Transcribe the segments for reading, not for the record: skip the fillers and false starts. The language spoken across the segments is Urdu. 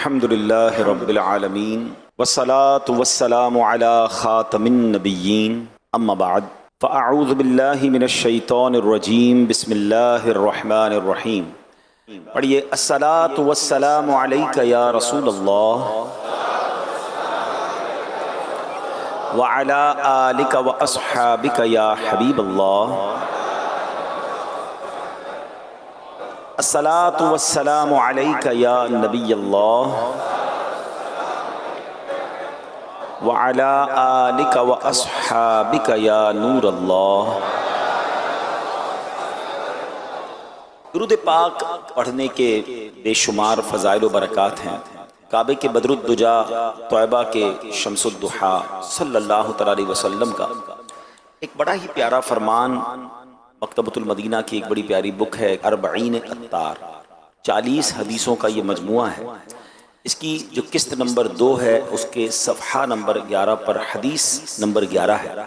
الحمد للہ رب العالمین والصلاة والسلام علی خاتم النبیین اما بعد فاعوذ باللہ من الشیطان الرجیم بسم اللہ الرحمن الرحیم۔ پڑھیے الصلاة والسلام علیک یا رسول اللہ وعلی آلک واصحابک یا حبیب اللہ۔ الصلاۃ والسلام علیک یا نبی اللہ وعلی آلک واصحابک یا نور اللہ۔ درود پاک پڑھنے کے بے شمار فضائل و برکات ہیں۔ کعبے کے بدر الدجا، طیبہ کے شمس الضحیٰ صلی اللہ تعالی علیہ وسلم کا ایک بڑا ہی پیارا فرمان، مکتبۃ المدینہ کی ایک بڑی پیاری بک ہے اربعین اتار، 40 حدیثوں کا یہ مجموعہ ہے۔ اس کی جو قسط نمبر 2 ہے، اس کے صفحہ نمبر 11 پر حدیث نمبر 11 ہے۔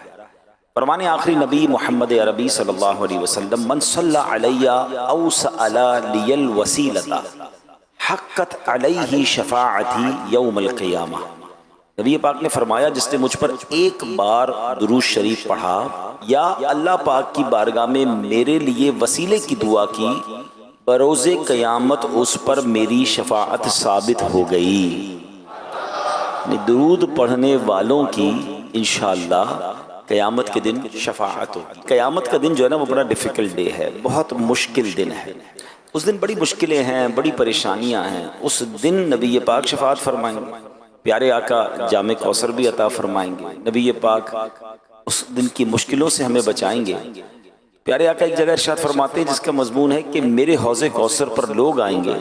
فرمان آخری نبی محمد عربی صلی اللہ علیہ وسلم من صلی علی او سأل لی الوسیلۃ حقت علیہ شفاعتی یوم القیامہ۔ نبی پاک نے فرمایا جس نے مجھ پر ایک بار درود شریف پڑھا یا اللہ پاک کی بارگاہ میں میرے لیے وسیلے کی دعا کی، بروز قیامت اس پر میری شفاعت ثابت ہو گئی۔ درود پڑھنے والوں کی انشاءاللہ قیامت کے دن شفاعت ہوگی۔ قیامت کا دن جو ہے نا وہ بڑا ڈیفیکلٹ ڈے ہے، بہت مشکل دن ہے۔ اس دن بڑی مشکلیں ہیں، بڑی پریشانیاں ہیں۔ اس دن نبی پاک شفاعت فرمائیں گے، پیارے آقا جام کوثر بھی عطا فرمائیں گے۔ نبی پاک اس دن کی مشکلوں سے ہمیں بچائیں گے۔ پیارے آقا ایک جگہ ارشاد فرماتے ہیں جس کا مضمون ہے کہ میرے حوض کوثر پر لوگ آئیں گے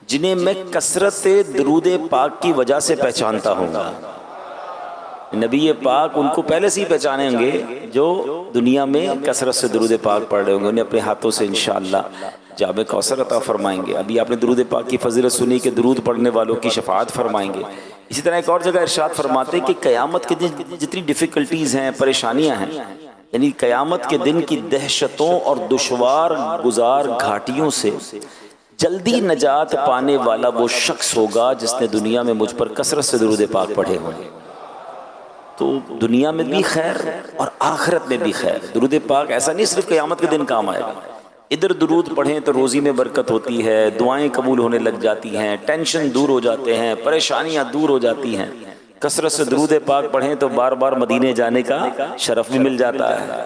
جنہیں میں کثرت درود پاک کی وجہ سے پہچانتا ہوں گا۔ نبی پاک ان کو پہلے سے ہی پہچانیں گے جو دنیا میں کثرت سے درود پاک پڑھ رہے ہوں گے، انہیں اپنے ہاتھوں سے انشاءاللہ جام کوثر عطا فرمائیں گے۔ ابھی آپ نے درود پاک کی فضیلت سنی کہ درود پڑھنے والوں کی شفاعت فرمائیں گے۔ اسی طرح ایک اور جگہ ارشاد فرماتے ہیں کہ قیامت کے دن جتنی ڈیفیکلٹیز ہیں، پریشانیاں ہیں، یعنی قیامت کے دن کی دہشتوں اور دشوار گزار گھاٹیوں سے جلدی نجات پانے والا وہ شخص ہوگا جس نے دنیا میں مجھ پر کثرت سے درود پاک پڑھے ہوں گے۔ تو دنیا میں بھی خیر اور آخرت میں بھی خیر۔ درود پاک ایسا نہیں صرف قیامت کے دن کام آئے گا، ادھر درود پڑھیں تو روزی میں برکت ہوتی ہے، دعائیں قبول ہونے لگ جاتی ہیں، ٹینشن دور ہو جاتے ہیں، پریشانیاں دور ہو جاتی ہیں۔ کثرت سے درود پاک پڑھیں تو بار بار مدینے جانے کا شرف بھی مل جاتا ہے۔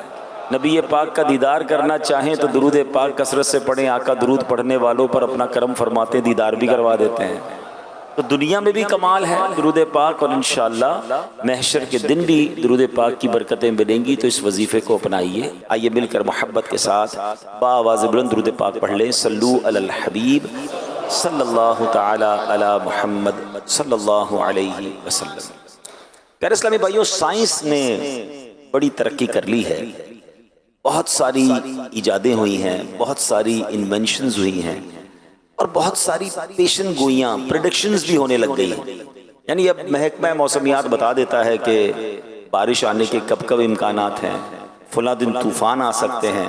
نبی پاک کا دیدار کرنا چاہیں تو درود پاک کثرت سے پڑھیں، آقا درود پڑھنے والوں پر اپنا کرم فرماتے، دیدار بھی کروا دیتے ہیں۔ تو دنیا میں بھی کمال ہے درود پاک، اور انشاءاللہ محشر کے دن بھی درود پاک کی برکتیں ملیں گی۔ تو اس وظیفے کو اپنائیے۔ آئیے مل کر محبت کے ساتھ بآواز بلند درود پاک پڑھ لیں۔ صلو علی الحبیب صلی اللہ تعالی علی محمد صلی اللہ علیہ وسلم۔ پیارے اسلامی بھائیوں، سائنس نے بڑی ترقی کر لی ہے، بہت ساری ایجادیں ہوئی ہیں، بہت ساری انوینشنز ہوئی ہیں، اور بہت ساری پیشن گوئیاں، پریڈکشنز بھی ہونے لگ گئی ہیں۔ یعنی اب محکمہ موسمیات بتا دیتا ہے کہ بارش آنے کے کب کب امکانات ہیں، فلاں دن طوفان آ سکتے ہیں،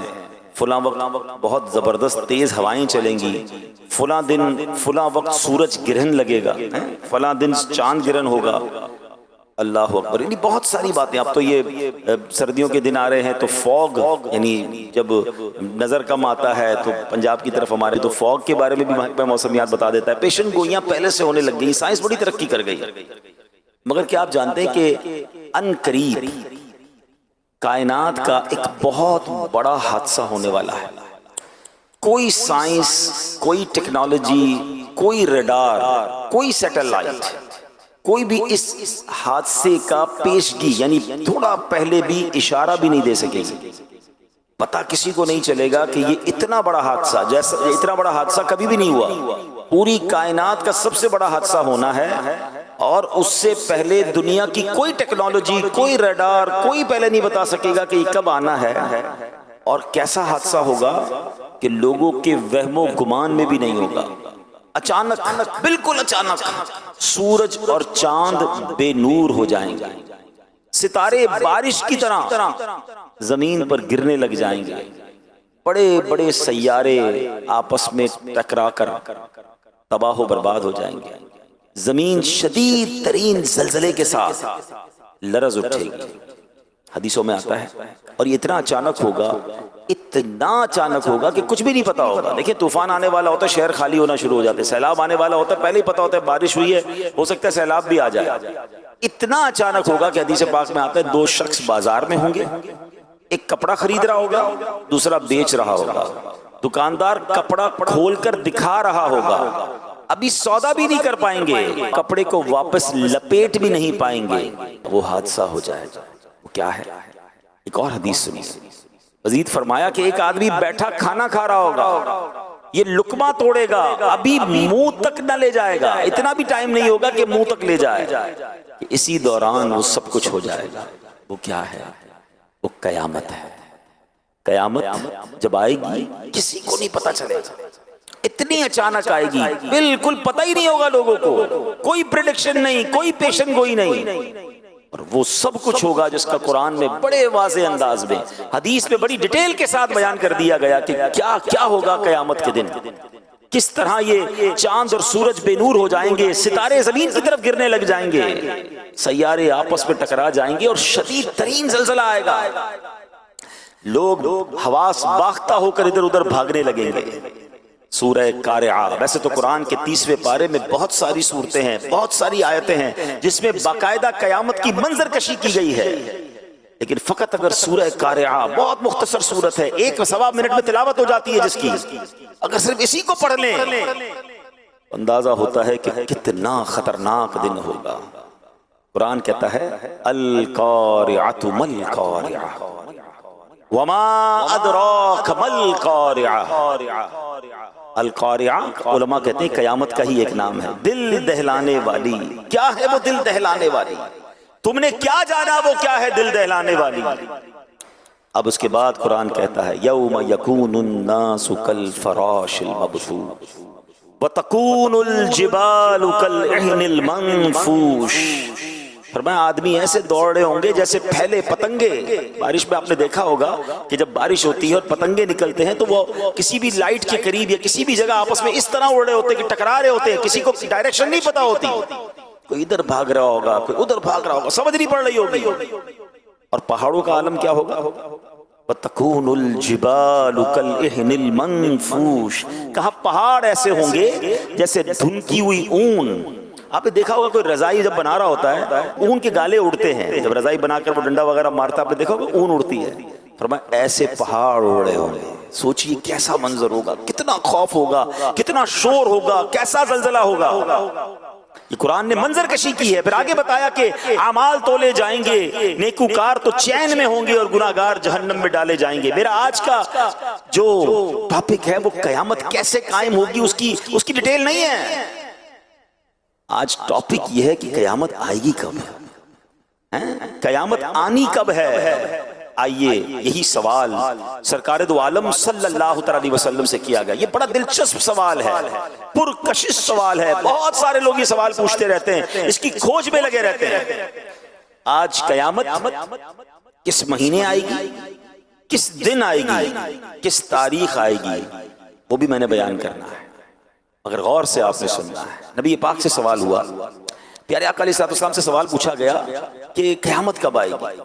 فلاں وقت بہت زبردست تیز ہوائیں چلیں گی، فلاں دن فلاں وقت سورج گرہن لگے گا، فلاں دن چاند گرہن ہوگا۔ اللہ اکبر، یعنی بہت ساری باتیں۔ اب تو یہ سردیوں کے دن آ رہے ہیں تو فوگ، یعنی جب نظر کم آتا ہے تو پنجاب کی طرف ہمارے تو فوگ کے بارے میں بھی محکمہ موسمیات بتا دیتا ہے۔ پیشن گوئیاں پہلے سے ہونے لگ گئی، سائنس بڑی ترقی کر گئی۔ مگر کیا آپ جانتے ہیں کہ ان قریب کائنات کا ایک بہت بڑا حادثہ ہونے والا ہے؟ کوئی سائنس، کوئی ٹیکنالوجی، کوئی ریڈار، کوئی سیٹلائٹ، کوئی بھی اس حادثے کا پیشگی یعنی تھوڑا پہلے بھی اشارہ بھی نہیں دے سکے گی۔ پتہ کسی کو نہیں چلے گا کہ یہ اتنا بڑا حادثہ، جیسا اتنا بڑا حادثہ کبھی بھی نہیں ہوا۔ پوری کائنات کا سب سے بڑا حادثہ ہونا ہے، اور اس سے پہلے دنیا کی کوئی ٹیکنالوجی، کوئی ریڈار، کوئی پہلے نہیں بتا سکے گا کہ یہ کب آنا ہے اور کیسا حادثہ ہوگا کہ لوگوں کے وہم و گمان میں بھی نہیں ہوگا۔ اچانک، بالکل اچانک سورج اور چاند بے نور ہو جائیں گے، ستارے بارش کی طرح زمین پر گرنے لگ جائیں گے، بڑے بڑے سیارے آپس میں ٹکرا کر تباہ و برباد ہو جائیں گے، زمین شدید ترین زلزلے کے ساتھ لرز اٹھے گی، حدیثوں میں آتا ہے، اور یہ اتنا اچانک ہوگا، اتنا اچانک ہوگا کہ کچھ بھی نہیں پتا ہوگا۔ دیکھیں طوفان آنے والا ہوتا ہے، شہر خالی ہونا شروع ہو جاتے ہیں، سیلاب آنے والا ہوتا ہے، پہلے ہی پتا ہوتا ہے بارش ہوئی ہے، ہو سکتا ہے سیلاب بھی آ جائے۔ اتنا اچانک ہوگا کہ حدیث پاک میں آتا ہے دو شخص بازار میں ہوں گے، ایک کپڑا خرید رہا ہوگا، دوسرا بیچ رہا ہوگا۔ دکاندار کپڑا کھول کر دکھا رہا ہوگا، ابھی سودا بھی نہیں کر پائیں گے، کپڑے کو واپس لپیٹ بھی نہیں پائیں گے، وہ حادثہ ہو جائے گا۔ وہ کیا ہے؟ ایک اور حدیث سنیے، مزید فرمایا کہ ایک آدمی بیٹھا کھانا کھا رہا ہوگا، یہ لقمہ توڑے گا، ابھی منہ تک نہ لے جائے گا، اتنا بھی ٹائم نہیں ہوگا کہ منہ تک لے جائے، اسی دوران وہ سب کچھ ہو جائے گا۔ وہ کیا ہے؟ وہ قیامت ہے۔ قیامت جب آئے گی کسی کو نہیں پتا چلے گا، اتنی اچانک آئے گی، بالکل پتہ ہی نہیں ہوگا لوگوں کو، کوئی پریڈکشن نہیں، کوئی پیشن گوئی نہیں، اور وہ سب کچھ ہوگا جس کا قرآن میں بڑے واضح انداز میں، حدیث میں بڑی ڈیٹیل کے ساتھ بیان کر دیا گیا کہ کیا کیا ہوگا قیامت کے دن، کس طرح یہ چاند اور سورج بے نور ہو جائیں گے، ستارے زمین کی طرف گرنے لگ جائیں گے، سیارے آپس میں ٹکرا جائیں گے، اور شدید ترین زلزلہ آئے گا، لوگ حواس باختہ ہو کر ادھر ادھر بھاگنے لگیں گے۔ سورہ قارعہ، ویسے تو قرآن کے 30ویں پارے میں بہت ساری صورتیں ہیں، بہت ساری آیتیں ہیں جس میں باقاعدہ قیامت کی منظر کشی کی گئی ہے، لیکن فقط اگر سورہ قارعہ، بہت مختصر صورت ہے، 1.25 منٹ میں تلاوت ہو جاتی ہے جس کی، اگر صرف اسی کو پڑھ لیں اندازہ ہوتا ہے کہ کتنا خطرناک دن ہوگا۔ قرآن کہتا ہے القارعۃ ما القارعہ وما ادراک ما القارعہ۔ القارعہ علماء کہتے ہیں قیامت کا ہی ایک نام ہے، دل دہلانے والی۔ کیا ہے وہ دل دہلانے والی؟ تم نے کیا جانا وہ کیا ہے دل دہلانے والی؟ اب اس کے بعد قرآن کہتا ہے یوم یکون الناس کالفراش المبثوث وتکون الجبال کالعہن المنفوش۔ فرمایا آدمی ایسے دوڑ رہے ہوں گے جیسے پھیلے پتنگے۔ بارش میں آپ نے دیکھا ہوگا کہ جب بارش ہوتی ہے اور پتنگے نکلتے ہیں تو وہ کسی بھی لائٹ کے قریب یا کسی بھی جگہ آپس میں اس طرح اڑ رہے ہوتے ہیں کہ ٹکرا رہے ہوتے ہیں، کسی کو ڈائریکشن نہیں پتا ہوتی، کوئی ادھر بھاگ رہا ہوگا، کوئی ادھر بھاگ رہا ہوگا، سمجھ نہیں پڑ رہی ہوگی۔ اور پہاڑوں کا عالم کیا ہوگا؟ وَتَكُونُ الْجِبَالُ كَالْعِهْنِ الْمَنفُوشِ۔ کہا پہاڑ ایسے ہوں گے جیسے دھنکی ہوئی اون۔ آپ نے دیکھا ہوگا کوئی رضائی جب بنا رہا ہوتا ہے اون کے گالے اڑتے ہیں، جب رضائی بنا کر وہ ڈنڈا وغیرہ مارتا ہے آپ نے دیکھا ہوگا اون اڑتی ہے۔ فرمایا ایسے پہاڑ اڑے ہوں گے۔ سوچئے کیسا منظر ہوگا، کتنا خوف ہوگا، کتنا شور ہوگا، کیسا زلزلہ ہوگا۔ یہ قرآن نے منظر کشی کی ہے۔ پھر آگے بتایا کہ اعمال تولے جائیں گے، نیکوکار تو چین میں ہوں گے اور گناہگار جہنم میں ڈالے جائیں گے۔ میرا آج کا جو ٹاپک ہے وہ قیامت کیسے قائم ہوگی اس کی ڈیٹیل نہیں ہے۔ آج ٹاپک یہ ہے کہ قیامت آئے گی کب ہے، قیامت آنی کب ہے۔ آئیے یہی سوال سرکار دو عالم صلی اللہ علیہ وسلم سے کیا گیا۔ یہ بڑا دلچسپ سوال ہے، پرکشش سوال ہے، بہت سارے لوگ یہ سوال پوچھتے رہتے ہیں، اس کی کھوج میں لگے رہتے ہیں۔ آج قیامت کس مہینے آئے گی، کس دن آئے گی، کس تاریخ آئے گی، وہ بھی میں نے بیان کرنا ہے، مگر غور سے آپ نے سننا ہے۔ نبی پاک سے سوال ہوا، پیارے آقا علیہ السلام سے سوال پوچھا گیا کہ قیامت کب آئے گی۔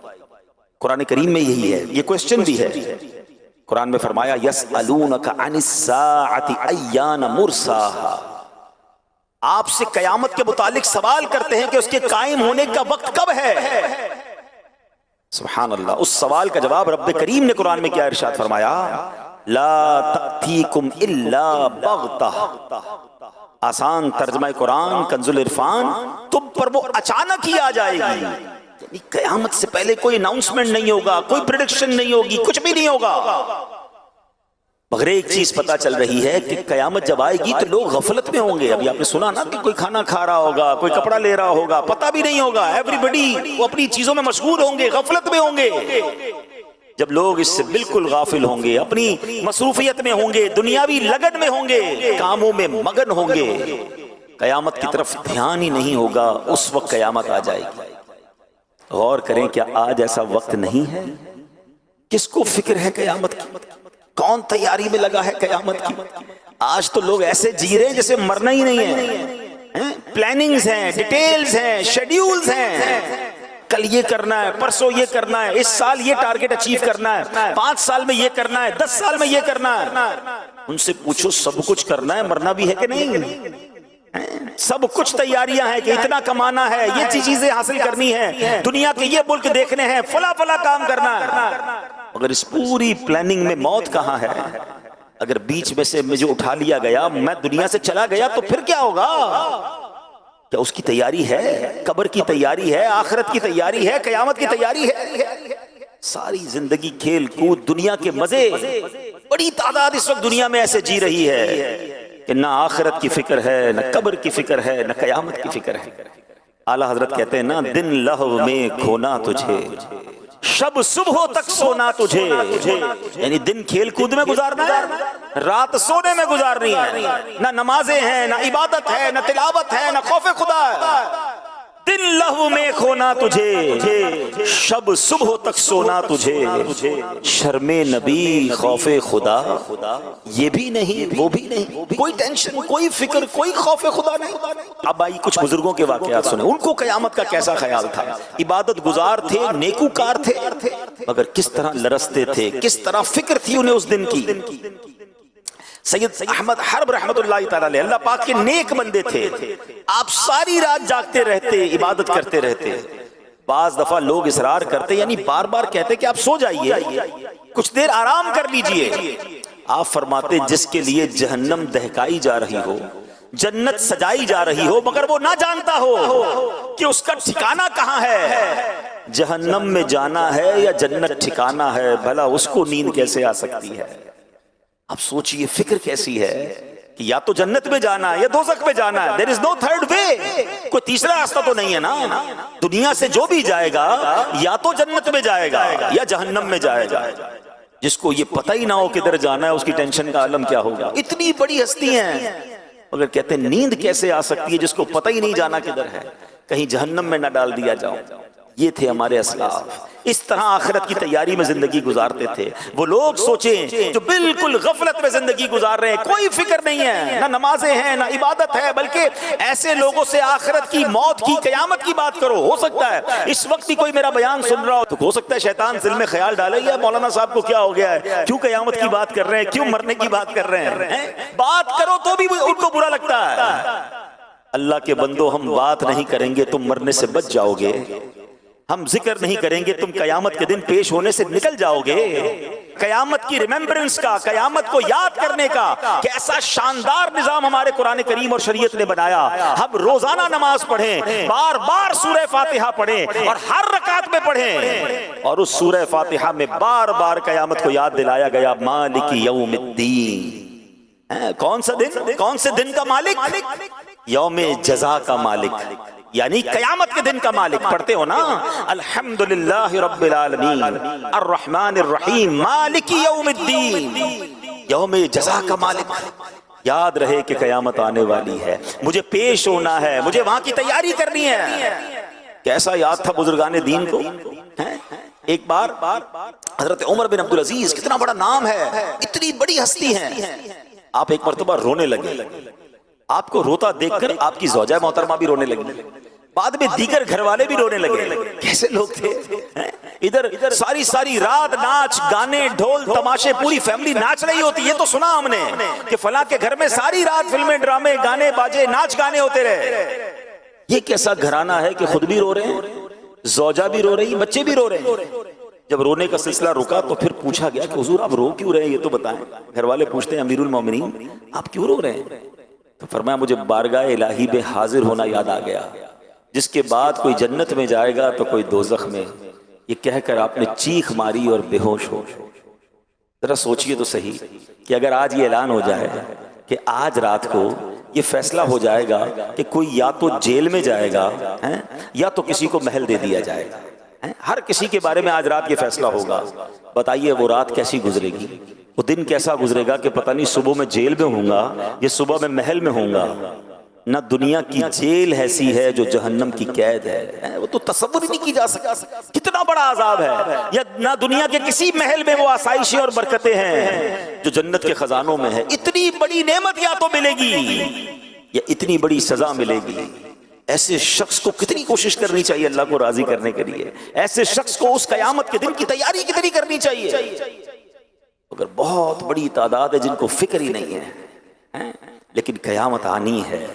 قرآن کریم میں یہی ہے، یہ کوسچن بھی ہے۔ قرآن میں فرمایا یسألونک عن الساعۃ ایان مرساہا، آپ سے قیامت کے متعلق سوال کرتے ہیں کہ اس کے قائم ہونے کا وقت کب ہے۔ سبحان اللہ، اس سوال کا جواب رب کریم نے قرآن میں کیا ارشاد فرمایا، لا تأتیکم الا بغتہ۔ آسان ترجمہ قرآن کنز العرفان، تم پر وہ اچانک ہی آ جائے گی، یعنی قیامت سے پہلے کوئی اناؤنسمنٹ نہیں ہوگا، کوئی پریڈکشن نہیں ہوگی، کچھ بھی نہیں ہوگا، مگر ایک چیز پتا چل رہی ہے کہ قیامت جب آئے گی تو لوگ غفلت میں ہوں گے۔ ابھی آپ نے سنا نا کہ کوئی کھانا کھا رہا ہوگا، کوئی کپڑا لے رہا ہوگا، پتہ بھی نہیں ہوگا، ایوری بڈی وہ اپنی چیزوں میں مشغول ہوں گے، غفلت میں ہوں گے۔ جب لوگ اس سے بالکل غافل ہوں گے، اپنی مصروفیت میں ہوں گے، دنیاوی لگن میں ہوں گے، کاموں میں مگن ہوں گے، قیامت کی طرف دھیان ہی نہیں ہوگا، اس وقت قیامت آ جائے گی۔ غور کریں، کیا آج ایسا وقت نہیں ہے؟ کس کو فکر ہے قیامت کی؟ کون تیاری میں لگا ہے قیامت کی؟ آج تو لوگ ایسے جی رہے ہیں جیسے مرنا ہی نہیں ہے۔ پلاننگز ہیں، ڈیٹیلز ہیں، شیڈیولز ہیں، کل یہ کرنا ہے، پرسوں یہ کرنا ہے، اس سال یہ ٹارگٹ اچیو کرنا ہے، 5 سال میں یہ کرنا ہے، 10 سال میں یہ کرنا ہے۔ ان سے پوچھو سب کچھ کرنا ہے، مرنا بھی ہے کہ نہیں؟ سب کچھ تیاریاں ہیں کہ اتنا کمانا ہے، یہ چیزیں حاصل کرنی ہے، دنیا کے یہ ملک دیکھنے ہیں، فلاں فلاں کام کرنا ہے۔ مگر اس پوری پلاننگ میں موت کہاں ہے؟ اگر بیچ میں سے مجھے اٹھا لیا گیا، میں دنیا سے چلا گیا، تو پھر کیا ہوگا؟ کیا اس کی تیاری ہے؟ قبر کی تیاری ہے، آخرت کی تیاری ہے، قیامت کی تیاری ہے؟ ساری زندگی کھیل کود، دنیا کے مزے، بڑی تعداد اس وقت دنیا میں ایسے جی رہی ہے کہ نہ آخرت کی فکر ہے، نہ قبر کی فکر ہے، نہ قیامت کی فکر ہے۔ اعلیٰ حضرت کہتے ہیں نا، دن لہو میں کھونا تجھے، شب صبح تک سونا تجھے، یعنی دن کھیل کود میں گزارنا ہے، رات سونے میں گزارنی ہے، نہ نمازیں ہیں، نہ عبادت ہے، نہ تلاوت ہے، نہ خوف خدا ہے۔ دن لہو میں کھونا تجھے، شب صبح تک سونا تجھے، شرم نبی خوف خدا یہ بھی نہیں وہ بھی نہیں، کوئی ٹینشن، کوئی فکر، کوئی خوف خدا نہیں۔ اب آئی کچھ بزرگوں کے واقعات سنیں، ان کو قیامت کا کیسا خیال تھا۔ عبادت گزار تھے، نیکوکار تھے، مگر کس طرح لرزتے تھے، کس طرح فکر تھی انہیں اس دن کی۔ سید احمد حرب رحمت اللہ تعالی علیہ، اللہ پاک کے نیک بندے تھے، آپ ساری رات جاگتے رہتے، عبادت کرتے رہتے۔ بعض دفعہ لوگ اصرار کرتے، یعنی بار بار کہتے کہ آپ سو جائیے، کچھ دیر آرام کر لیجئے۔ آپ فرماتے جس کے لیے جہنم دہکائی جا رہی ہو، جنت سجائی جا رہی ہو، مگر وہ نہ جانتا ہو کہ اس کا ٹھکانہ کہاں ہے، جہنم میں جانا ہے یا جنت ٹھکانہ ہے، بھلا اس کو نیند کیسے آ سکتی ہے؟ اب سوچئے فکر کیسی ہے کہ یا تو جنت میں جانا ہے یا دوزخ میں جانا ہے، there is no third way، کوئی تیسرا راستہ تو نہیں ہے نا۔ دنیا سے جو بھی جائے گا یا تو جنت میں جائے گا یا جہنم میں جائے گا۔ جس کو یہ پتہ ہی نہ ہو کدھر جانا ہے، اس کی ٹینشن کا عالم کیا ہوگا۔ اتنی بڑی ہستی ہیں، مگر کہتے ہیں نیند کیسے آ سکتی ہے جس کو پتہ ہی نہیں جانا کدھر ہے، کہیں جہنم میں نہ ڈال دیا جاؤ۔ یہ تھے ہمارے اسلاف، اس طرح آخرت کی تیاری میں زندگی گزارتے تھے۔ وہ لوگ سوچیں جو بالکل غفلت میں زندگی گزار رہے ہیں، کوئی فکر نہیں ہے، نہ نمازیں ہیں، نہ عبادت ہے، بلکہ ایسے لوگوں سے آخرت کی، موت کی، قیامت کی بات کرو۔ ہو سکتا ہے اس وقت ہی کوئی میرا بیان سن رہا ہو تو ہو سکتا ہے شیطان دل میں خیال ڈالے، یا مولانا صاحب کو کیا ہو گیا ہے، کیوں قیامت کی بات کر رہے ہیں، کیوں مرنے کی بات کر رہے ہیں۔ بات کرو تو بھی ان کو برا لگتا ہے۔ اللہ کے بندو، ہم بات نہیں کریں گے تم مرنے سے بچ جاؤ گے، ہم ذکر نہیں کریں گے تم قیامت کے دن پیش ہونے سے نکل جاؤ گے۔ قیامت کی ریممبرنس کا، قیامت کو یاد کرنے کا کیسا شاندار نظام ہمارے قرآن کریم اور شریعت نے بنایا۔ ہم روزانہ نماز پڑھیں، بار بار سورہ فاتحہ پڑھیں اور ہر رکعت میں پڑھیں، اور اس سورہ فاتحہ میں بار بار قیامت کو یاد دلایا گیا، مالک یوم الدین۔ کون سا دن؟ کون سے دن کا مالک؟ یوم جزا کا مالک، یعنی قیامت کے دن کا مالک۔ پڑھتے ہو نا، الحمدللہ رب العالمین الرحمن الرحیم مالک یوم الدین، یوم جزا کا مالک۔ یاد رہے کہ قیامت آنے والی ہے، مجھے پیش ہونا ہے، مجھے وہاں کی تیاری کرنی ہے۔ کیسا یاد تھا بزرگان دین کو۔ ایک بار حضرت عمر بن عبدالعزیز، کتنا بڑا نام ہے، اتنی بڑی ہستی ہیں، آپ ایک مرتبہ رونے لگے۔ آپ کو روتا دیکھ کر آپ کی زوجہ محترمہ بھی رونے لگی، بعد میں دیگر گھر والے بھی رونے لگے۔ کیسے لوگ تھے، ادھر ساری رات ناچ گانے ڈھول تماشے، پوری فیملی ناچ رہی ہوتی۔ یہ تو سنا ہم نے کہ فلاں کے گھر میں ساری رات فلمیں، ڈرامے، گانے باجے، ناچ گانے ہوتے رہے۔ یہ کیسا گھرانہ ہے کہ خود بھی رو رہے ہیں، زوجہ بھی رو رہی، بچے بھی رو رہے ہیں۔ جب رونے کا سلسلہ رکا تو پھر پوچھا گیا کہ حضور آپ رو کیوں رہے ہیں، یہ تو بتائیں۔ گھر والے پوچھتے ہیں امیر المومنین آپ کیوں رو رہے ہیں؟ تو فرمایا مجھے بارگاہ الہی میں حاضر ہونا یاد آ گیا، جس کے بعد کوئی جنت میں جائے گا تو کوئی دوزخ میں۔ یہ کہہ کر آپ نے چیخ ماری اور بے ہوش ہو۔ ذرا سوچئے تو صحیح کہ اگر آج یہ اعلان ہو جائے کہ آج رات کو یہ فیصلہ ہو جائے گا کہ کوئی یا تو جیل میں جائے گا یا تو کسی کو محل دے دیا جائے گا، ہر کسی کے بارے میں آج رات یہ فیصلہ ہوگا، بتائیے وہ رات کیسی گزرے گی، وہ دن کیسا گزرے گا کہ پتہ نہیں صبح میں جیل میں ہوں گا یا صبح میں محل میں ہوں گا۔ نہ دنیا کی جیل ایسی ہے جو جہنم کی قید ہے، وہ تو تصور ہی نہیں کی جا سکتا، کتنا بڑا عذاب ہے۔ یا نہ دنیا کے کسی محل میں وہ آسائشیں اور برکتیں ہیں جو جنت کے خزانوں میں ہے۔ اتنی بڑی نعمت یا تو ملے گی یا اتنی بڑی سزا ملے گی، ایسے شخص کو کتنی کوشش کرنی چاہیے اللہ کو راضی کرنے کے لیے، ایسے شخص کو اس قیامت کے دن کی تیاری کتنی کرنی چاہیے۔ اگر بہت بڑی تعداد ہے جن کو فکر ہی نہیں ہے، لیکن قیامت آنی ہے،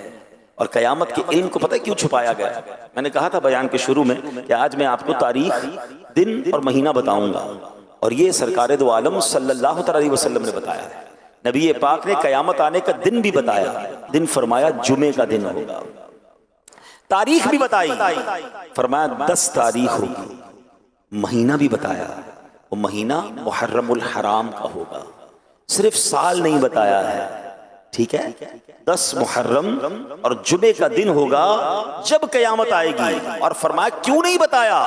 اور قیامت کے علم کو پتہ ہے کیوں چھپایا گیا؟ میں نے کہا تھا بیان کے شروع میں کہ آج میں آپ کو تاریخ، دن اور مہینہ بتاؤں گا، اور یہ سرکار دو عالم صلی اللہ علیہ وسلم نے بتایا ہے۔ نبی پاک نے قیامت آنے کا دن بھی بتایا، دن فرمایا جمعے کا دن ہوگا، تاریخ بھی بتائی، فرمایا 10 تاریخ ہوگی، مہینہ بھی بتایا، وہ مہینہ محرم الحرام کا ہوگا، صرف سال نہیں بتایا ہے، ٹھیک ہے، 10 محرم اور جمعے کا دن ہوگا جب قیامت آئے گی۔ اور فرمایا کیوں نہیں بتایا؟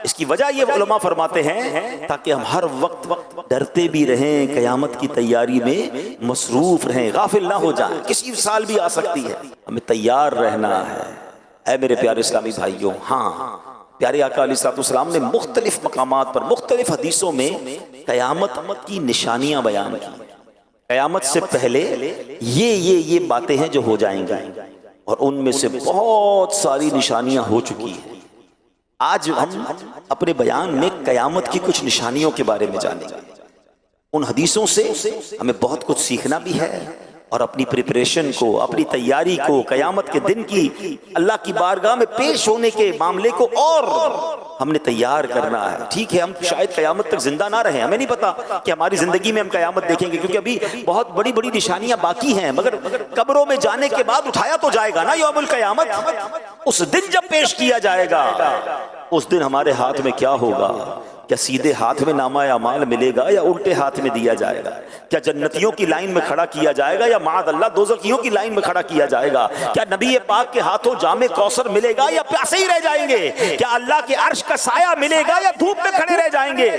اس کی وجہ یہ علماء فرماتے ہیں تاکہ ہم ہر وقت ڈرتے بھی رہیں، قیامت کی تیاری میں مصروف رہیں، غافل نہ ہو جائیں، کسی سال بھی آ سکتی ہے، ہمیں تیار رہنا ہے۔ اے میرے پیارے اسلامی بھائیوں، ہاں پیارے آقا علیہ السلام نے مختلف مقامات پر مختلف حدیثوں میں قیامت کی نشانیاں بیان کی، قیامت سے پہلے یہ باتیں ہیں جو ہو جائیں گی، اور ان میں سے بہت ساری نشانیاں ہو چکی ہیں۔ آج ہم اپنے بیان میں قیامت کی کچھ نشانیوں کے بارے میں جانیں گے، ان حدیثوں سے ہمیں بہت کچھ سیکھنا بھی ہے، اور اپنی پریپریشن کو، اپنی تیاری کو، قیامت کے دن کی اللہ کی بارگاہ میں پیش ہونے کے معاملے کو اور ہم نے تیار کرنا ہے۔ ٹھیک ہے، ہم شاید قیامت تک زندہ نہ رہیں، ہمیں نہیں پتا کہ ہماری زندگی میں ہم قیامت دیکھیں گے، کیونکہ ابھی بہت بڑی بڑی نشانیاں باقی ہیں، مگر قبروں میں جانے کے بعد اٹھایا تو جائے گا نا یوم القیامت، اس دن جب پیش کیا جائے گا، اس دن ہمارے ہاتھ میں کیا ہوگا؟ کیا سیدھے ہاتھ میں نامہ اعمال ملے گا یا الٹے ہاتھ میں دیا جائے گا؟ کیا جنتیوں کی لائن میں کھڑا کیا جائے گا یا معاذ اللہ دوزخیوں کی لائن میں کھڑا کیا جائے گا؟ کیا نبی پاک کے ہاتھوں جام کوثر ملے گا یا پیاسے ہی رہ جائیں گے؟ کیا اللہ کے عرش کا سایہ ملے گا یا دھوپ میں کھڑے رہ جائیں گے؟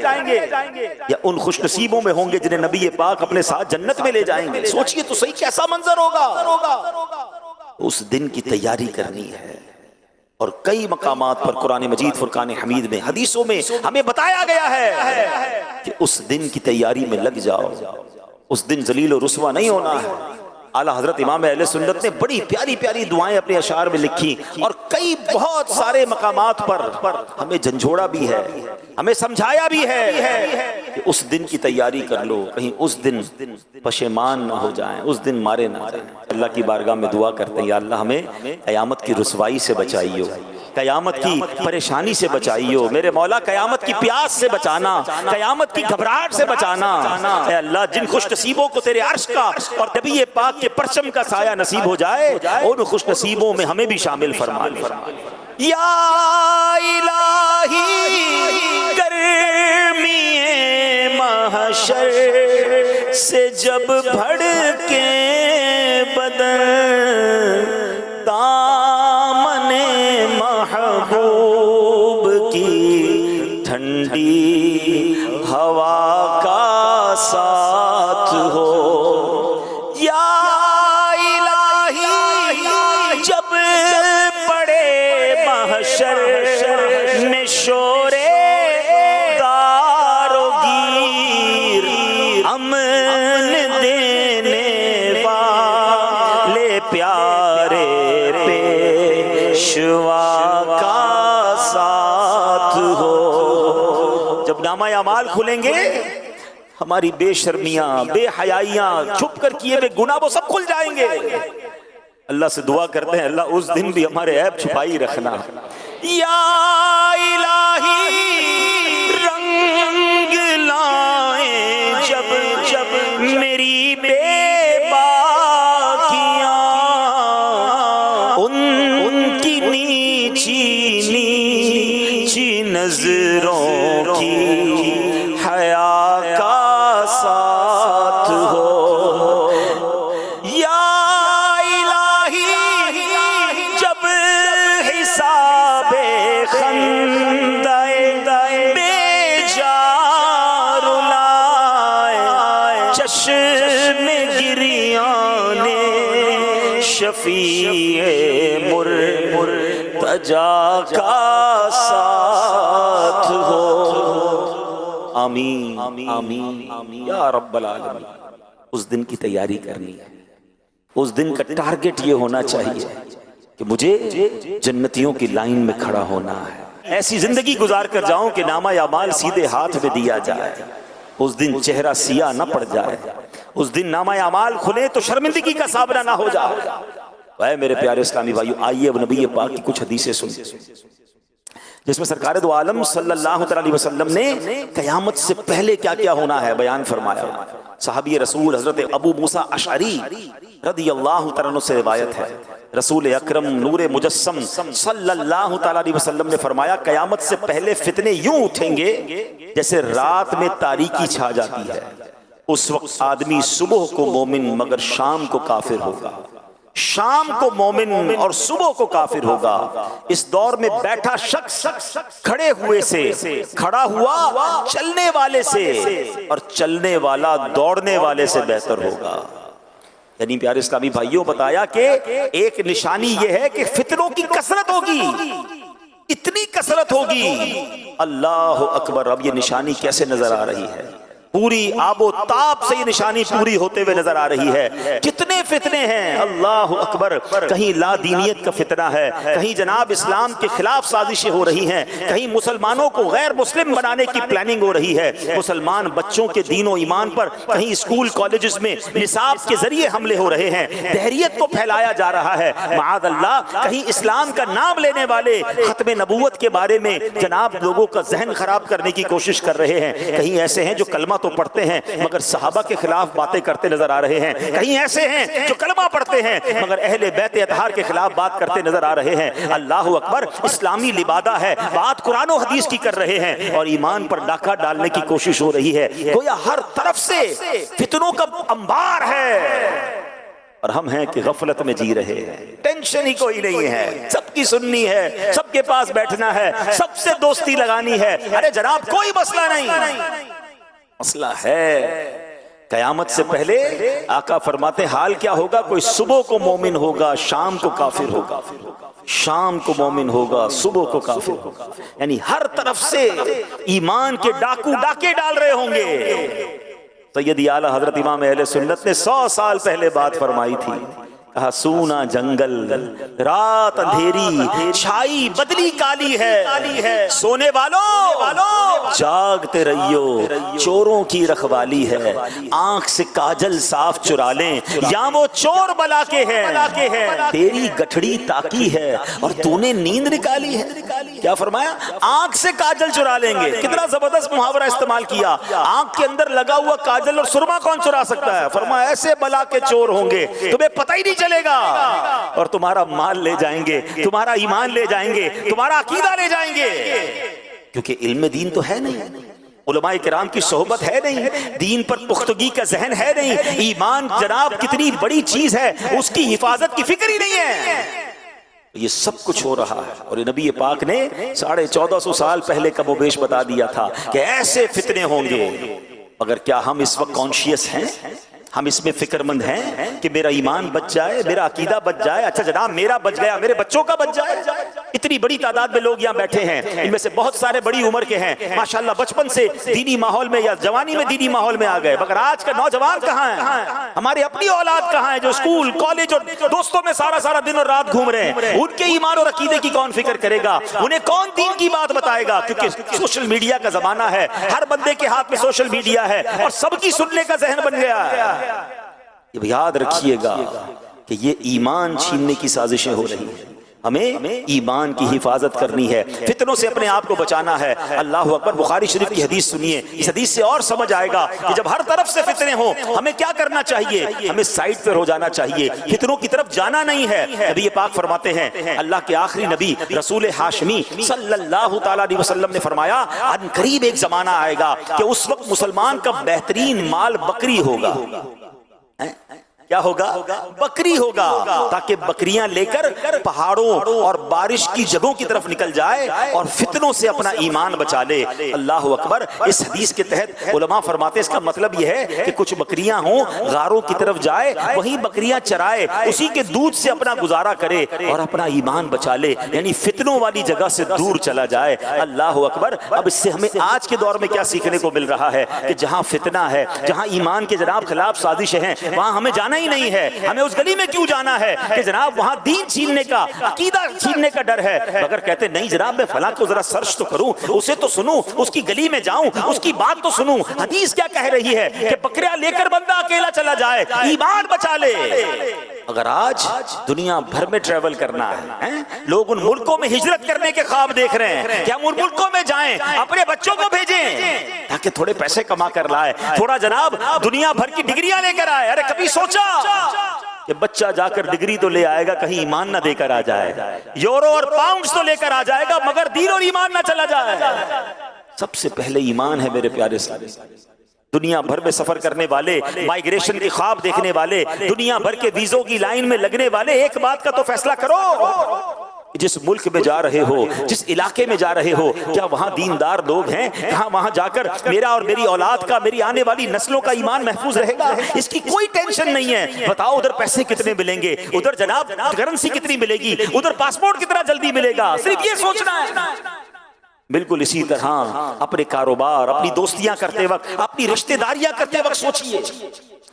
یا ان خوش نصیبوں میں ہوں گے جنہیں نبی پاک اپنے ساتھ جنت میں لے جائیں گے؟ سوچئے تو صحیح کیسا منظر ہوگا۔ اس دن کی تیاری کرنی ہے، اور کئی مقامات پر قرآن مجید فرقان حمید میں حدیثوں میں ہمیں بتایا گیا ہے کہ اس دن کی تیاری میں لگ جاؤ، اس دن ذلیل و رسوا نہیں ہونا ہے۔ اعلیٰ حضرت امام اہل سنت نے بڑی پیاری پیاری دعائیں اپنے اشعار میں لکھی، اور کئی بہت سارے مقامات پر ہمیں جھنجھوڑا بھی ہے، ہمیں سمجھایا بھی ہے کہ اس دن کی تیاری کر لو، کہیں اس دن پشیمان نہ ہو جائیں، اس دن مارے نہ جائیں۔ اللہ کی بارگاہ میں دعا کرتے ہیں، یا اللہ ہمیں قیامت کی رسوائی سے بچائیو، قیامت کی پریشانی سے بچائیو، میرے مولا قیامت کی پیاس سے بچانا، قیامت کی گھبراہٹ سے بچانا۔ اے اللہ جن خوش نصیبوں کو تیرے عرش کا اور نبی پاک کے پرچم کا سایہ نصیب ہو جائے، ان خوش نصیبوں میں ہمیں بھی شامل فرما لے۔ یا الہی گرمی محشر سے جب بھڑکے بدن، دامن محبوب کی ٹھنڈی ہوا کا ساتھ ہو، یا الہی جب پڑے محشر میں شور دار و گیر، امن دینے والے پیارے پیشوا کا ساتھ ہو۔ جب نامہ اعمال کھلیں گے، ہماری بے شرمیاں، بے حیائیاں، چھپ کر کیے ہوئے گناہ وہ سب کھل جائیں گے۔ اللہ سے دعا کرتے ہیں اللہ اس دن بھی ہمارے عیب چھپائی رکھنا۔ یا الہی رنگ لائیں جب جب میری بے باکیاں، ان کی نیچی نیچی نظروں کی حیا کا ساتھ ہو۔ یا الہی جب حساب خندہ بے جار لائے، چشم گریان شفیع مرتجا کا ساتھ ہو۔ آمین آمین یا رب العالمین۔ اس دن کی تیاری کرنی ہے، اس دن کا ٹارگٹ یہ ہونا چاہیے کہ مجھے جنتیوں کی لائن میں کھڑا ہونا ہے، ایسی زندگی گزار کر جاؤں کہ نامہ اعمال سیدھے ہاتھ میں دیا جائے، اس دن چہرہ سیاہ نہ پڑ جائے، اس دن نامہ اعمال کھلے تو شرمندگی کا سامنا نہ ہو جائے۔ اے میرے پیارے اسلامی بھائیو، آئیے اب نبی پاک کی کچھ حدیثیں سنیں جس میں سرکار دو عالم صلی اللہ علیہ وسلم نے قیامت سے پہلے کیا کیا ہونا ہے بیان فرمایا۔ صحابی رسول حضرت ابو موسیٰ اشعری رضی اللہ تعالیٰ عنہ سے روایت ہے، رسول اکرم نور مجسم صلی اللہ علیہ وسلم نے فرمایا قیامت سے پہلے فتنے یوں اٹھیں گے جیسے رات میں تاریکی چھا جاتی ہے، اس وقت آدمی صبح کو مومن مگر شام کو کافر ہوگا، شام کو مومن اور صبح کو کافر ہوگا۔ اس دور میں بیٹھا شخص کھڑے ہوئے سے، کھڑا ہوا چلنے والے سے، اور چلنے والا دوڑنے والے سے بہتر ہوگا۔ یعنی پیارے اسلامی بھائیوں بتایا کہ ایک نشانی یہ ہے کہ فتنوں کی کثرت ہوگی، اتنی کثرت ہوگی، اللہ اکبر۔ اب یہ نشانی کیسے نظر آ رہی ہے؟ پوری آب و تاب سے یہ نشانی پوری ہوتے ہوئے نظر آ رہی ہے۔ کتنے فتنے ہیں، اللہ اکبر۔ کہیں لا دینیت کا فتنہ ہے، کہیں جناب اسلام کے خلاف سازشیں ہو رہی ہیں، کہیں مسلمانوں کو غیر مسلم بنانے کی پلاننگ ہو رہی ہے، مسلمان بچوں کے دین و ایمان پر کہیں اسکول کالجز میں نصاب کے ذریعے حملے ہو رہے ہیں، دہریت کو پھیلایا جا رہا ہے، معاذ اللہ۔ کہیں اسلام کا نام لینے والے ختم نبوت کے بارے میں جناب لوگوں کا ذہن خراب کرنے کی کوشش کر رہے ہیں، کہیں ایسے ہیں جو کلمہ تو پڑھتے ہیں مگر صحابہ کے خلاف باتیں کرتے نظر آ رہے ہیں، کہیں ایسے ہیں جو کلمہ پڑھتے ہیں مگر اہل بیت اطہار کے خلاف بات کرتے نظر آ رہے ہیں۔ اللہ اکبر۔ اسلامی لبادہ ہے، بات قرآن و حدیث کی کر رہے ہیں اور ایمان پر ڈاکہ ڈالنے کی کوشش ہو رہی ہے۔ گویا ہر طرف سے فتنوں کا انبار ہے اور ہم ہیں کہ غفلت میں جی رہے ہیں، ٹینشن ہی کوئی نہیں ہے، سب کی سننی ہے، سب کے پاس بیٹھنا ہے، سب سے دوستی لگانی ہے۔ ارے جناب کوئی مسئلہ نہیں، مسئلہ ہے۔ قیامت سے پہلے آقا فرماتے حال کیا ہوگا؟ کوئی صبح کو مومن ہوگا، شام کو کافر ہوگا، شام کو مومن ہوگا، صبح کو کافر ہوگا۔ یعنی ہر طرف سے ایمان کے ڈاکو ڈاکے ڈال رہے ہوں گے۔ سیدی اعلیٰ حضرت امام اہل سنت نے 100 سال پہلے بات فرمائی تھی، کہا سونا جنگل، رات اندھیری، چھائی بدلی کالی ہے، سونے والوں جاگتے رہیو، چوروں کی رکھوالی ہے، آنکھ سے کاجل صاف چرا لیں یا وہ چور بلا کے ہیں، تیری گٹھڑی تاکی ہے اور تو نے نیند نکالی ہے۔ کیا فرمایا؟ آنکھ سے کاجل چرا لیں گے۔ کتنا زبردست محاورہ استعمال کیا۔ آنکھ کے اندر لگا ہوا کاجل اور سرما کون چرا سکتا ہے؟ فرمایا ایسے بلا کے چور ہوں گے تمہیں پتہ ہی نہیں چلے گا، اور تمہارا مال لے جائیں گے، تمہارا ایمان لے جائیں گے، تمہارا عقیدہ لے جائیں گے، کیونکہ علم دین تو ہے نہیں، علماء کرام کی صحبت ہے نہیں، دین پر پختگی کا ذہن ہے نہیں، ایمان جناب کتنی بڑی چیز ہے اس کی حفاظت کی فکر ہی نہیں ہے۔ یہ سب کچھ ہو رہا ہے اور نبی پاک نے 1450 سال پہلے کا وہ بیش بتا دیا تھا کہ ایسے فتنے ہوں گے۔ مگر کیا ہم اس وقت کانشیس ہیں؟ ہم اس میں فکر مند ہیں کہ میرا ایمان بچ جائے، میرا عقیدہ بچ جائے؟ اچھا جناب میرا بچ گیا، میرے بچوں کا بچ جائے؟ اتنی بڑی تعداد میں لوگ یہاں بیٹھے ہیں، ان میں سے بہت سارے بڑی عمر کے ہیں، ماشاءاللہ بچپن سے دینی ماحول میں یا جوانی میں دینی ماحول میں آ گئے، مگر آج کا نوجوان کہاں ہے؟ ہماری اپنی اولاد کہاں ہے جو اسکول کالج اور دوستوں میں سارا دن اور رات گھوم رہے ہیں؟ ان کے ایمان اور عقیدے کی کون فکر کرے گا؟ انہیں کون دین کی بات بتائے گا؟ کیونکہ سوشل میڈیا کا زمانہ ہے، ہر بندے کے ہاتھ میں سوشل میڈیا ہے اور سب کی سننے کا ذہن بن گیا ہے۔ یاد رکھیے گا کہ یہ ایمان چھیننے کی سازشیں ہو رہی ہیں، ہمیں ایمان کی حفاظت کرنی ہے، فتنوں سے اپنے آپ کو بچانا ہے۔ اللہ اکبر۔ بخاری شریف کی حدیث سنیے، اس حدیث سے اور سمجھ آئے گا کہ جب ہر طرف سے فتنے ہوں ہمیں کیا کرنا چاہیے؟ ہمیں سائڈ پر ہو جانا چاہیے، فتنوں کی طرف جانا نہیں ہے۔ نبی پاک فرماتے ہیں، اللہ کے آخری نبی رسول ہاشمی صلی اللہ تعالیٰ علیہ وسلم نے فرمایا ان قریب ایک زمانہ آئے گا کہ اس وقت مسلمان کا بہترین مال بکری ہوگا۔ کیا ہوگا؟ بکری ہوگا، تاکہ بکریاں لے کر پہاڑوں اور بارش کی جگہوں کی طرف نکل جائے اور فتنوں سے اپنا ایمان بچا لے۔ اللہ اکبر۔ اس حدیث کے تحت علماء فرماتے ہیں اس کا مطلب یہ ہے کہ کچھ بکریاں ہوں غاروں کی طرف جائے، وہیں بکریاں چرائے، اسی کے دودھ سے اپنا گزارا کرے اور اپنا ایمان بچا لے، یعنی فتنوں والی جگہ سے دور چلا جائے۔ اللہ اکبر۔ اب اس سے ہمیں آج کے دور میں کیا سیکھنے کو مل رہا ہے کہ جہاں فتنہ ہے، جہاں ایمان کے جناب خلاف سازشیں ہیں، وہاں ہمیں جانا ہی نہیں ہے، ہمیں اس گلی میں کیوں جانا ہے کہ جناب وہاں دین چھیننے کا، عقیدہ چھیننے کا ڈر ہے، مگر کہتے نہیں جناب میں فلاں کو ذرا سرچ تو کروں، اسے تو سنوں، اس کی گلی میں جاؤں، اس کی بات تو سنوں، حدیث کیا کہہ رہی ہے کہ بکریاں لے کر بندہ اکیلا چلا جائے ایمان بچا لے۔ اگر آج دنیا بھر میں ٹریول کرنا ہے، لوگ ان ملکوں میں ہجرت کرنے کے خواب دیکھ رہے ہیں کہ ہم ان ملکوں میں جائیں، اپنے بچوں کو بھیجیں تاکہ تھوڑے پیسے کما کر لائے، تھوڑا جناب دنیا بھر کی ڈگریاں لے کر آئے۔ ارے کبھی سوچا کہ بچہ جا کر ڈگری تو لے آئے گا، کہیں ایمان نہ دے کر آ جائے، یورو اور پاؤنڈز تو لے کر آ جائے گا مگر دین اور ایمان نہ چلا جائے۔ سب سے پہلے ایمان ہے میرے پیارے اسلامی۔ دنیا بھر میں سفر کرنے والے، مائیگریشن کے خواب دیکھنے والے، دنیا بھر کے ویزوں کی لائن میں لگنے والے، ایک بات کا تو فیصلہ کرو، جس ملک میں جا رہے ہو، جس علاقے میں جا رہے ہو، کیا وہاں دیندار لوگ ہیں؟ کہاں وہاں جا کر میرا اور میری اولاد کا، میری آنے والی نسلوں کا ایمان محفوظ رہے گا؟ اس کی کوئی ٹینشن نہیں ہے۔ بتاؤ ادھر پیسے کتنے ملیں گے، ادھر جناب کرنسی کتنی ملے گی، ادھر پاسپورٹ کتنا جلدی ملے گا، صرف یہ سوچنا ہے۔ بالکل اسی طرح اپنے کاروبار، اپنی دوستیاں کرتے وقت، اپنی رشتہ داریاں کرتے وقت سوچئے۔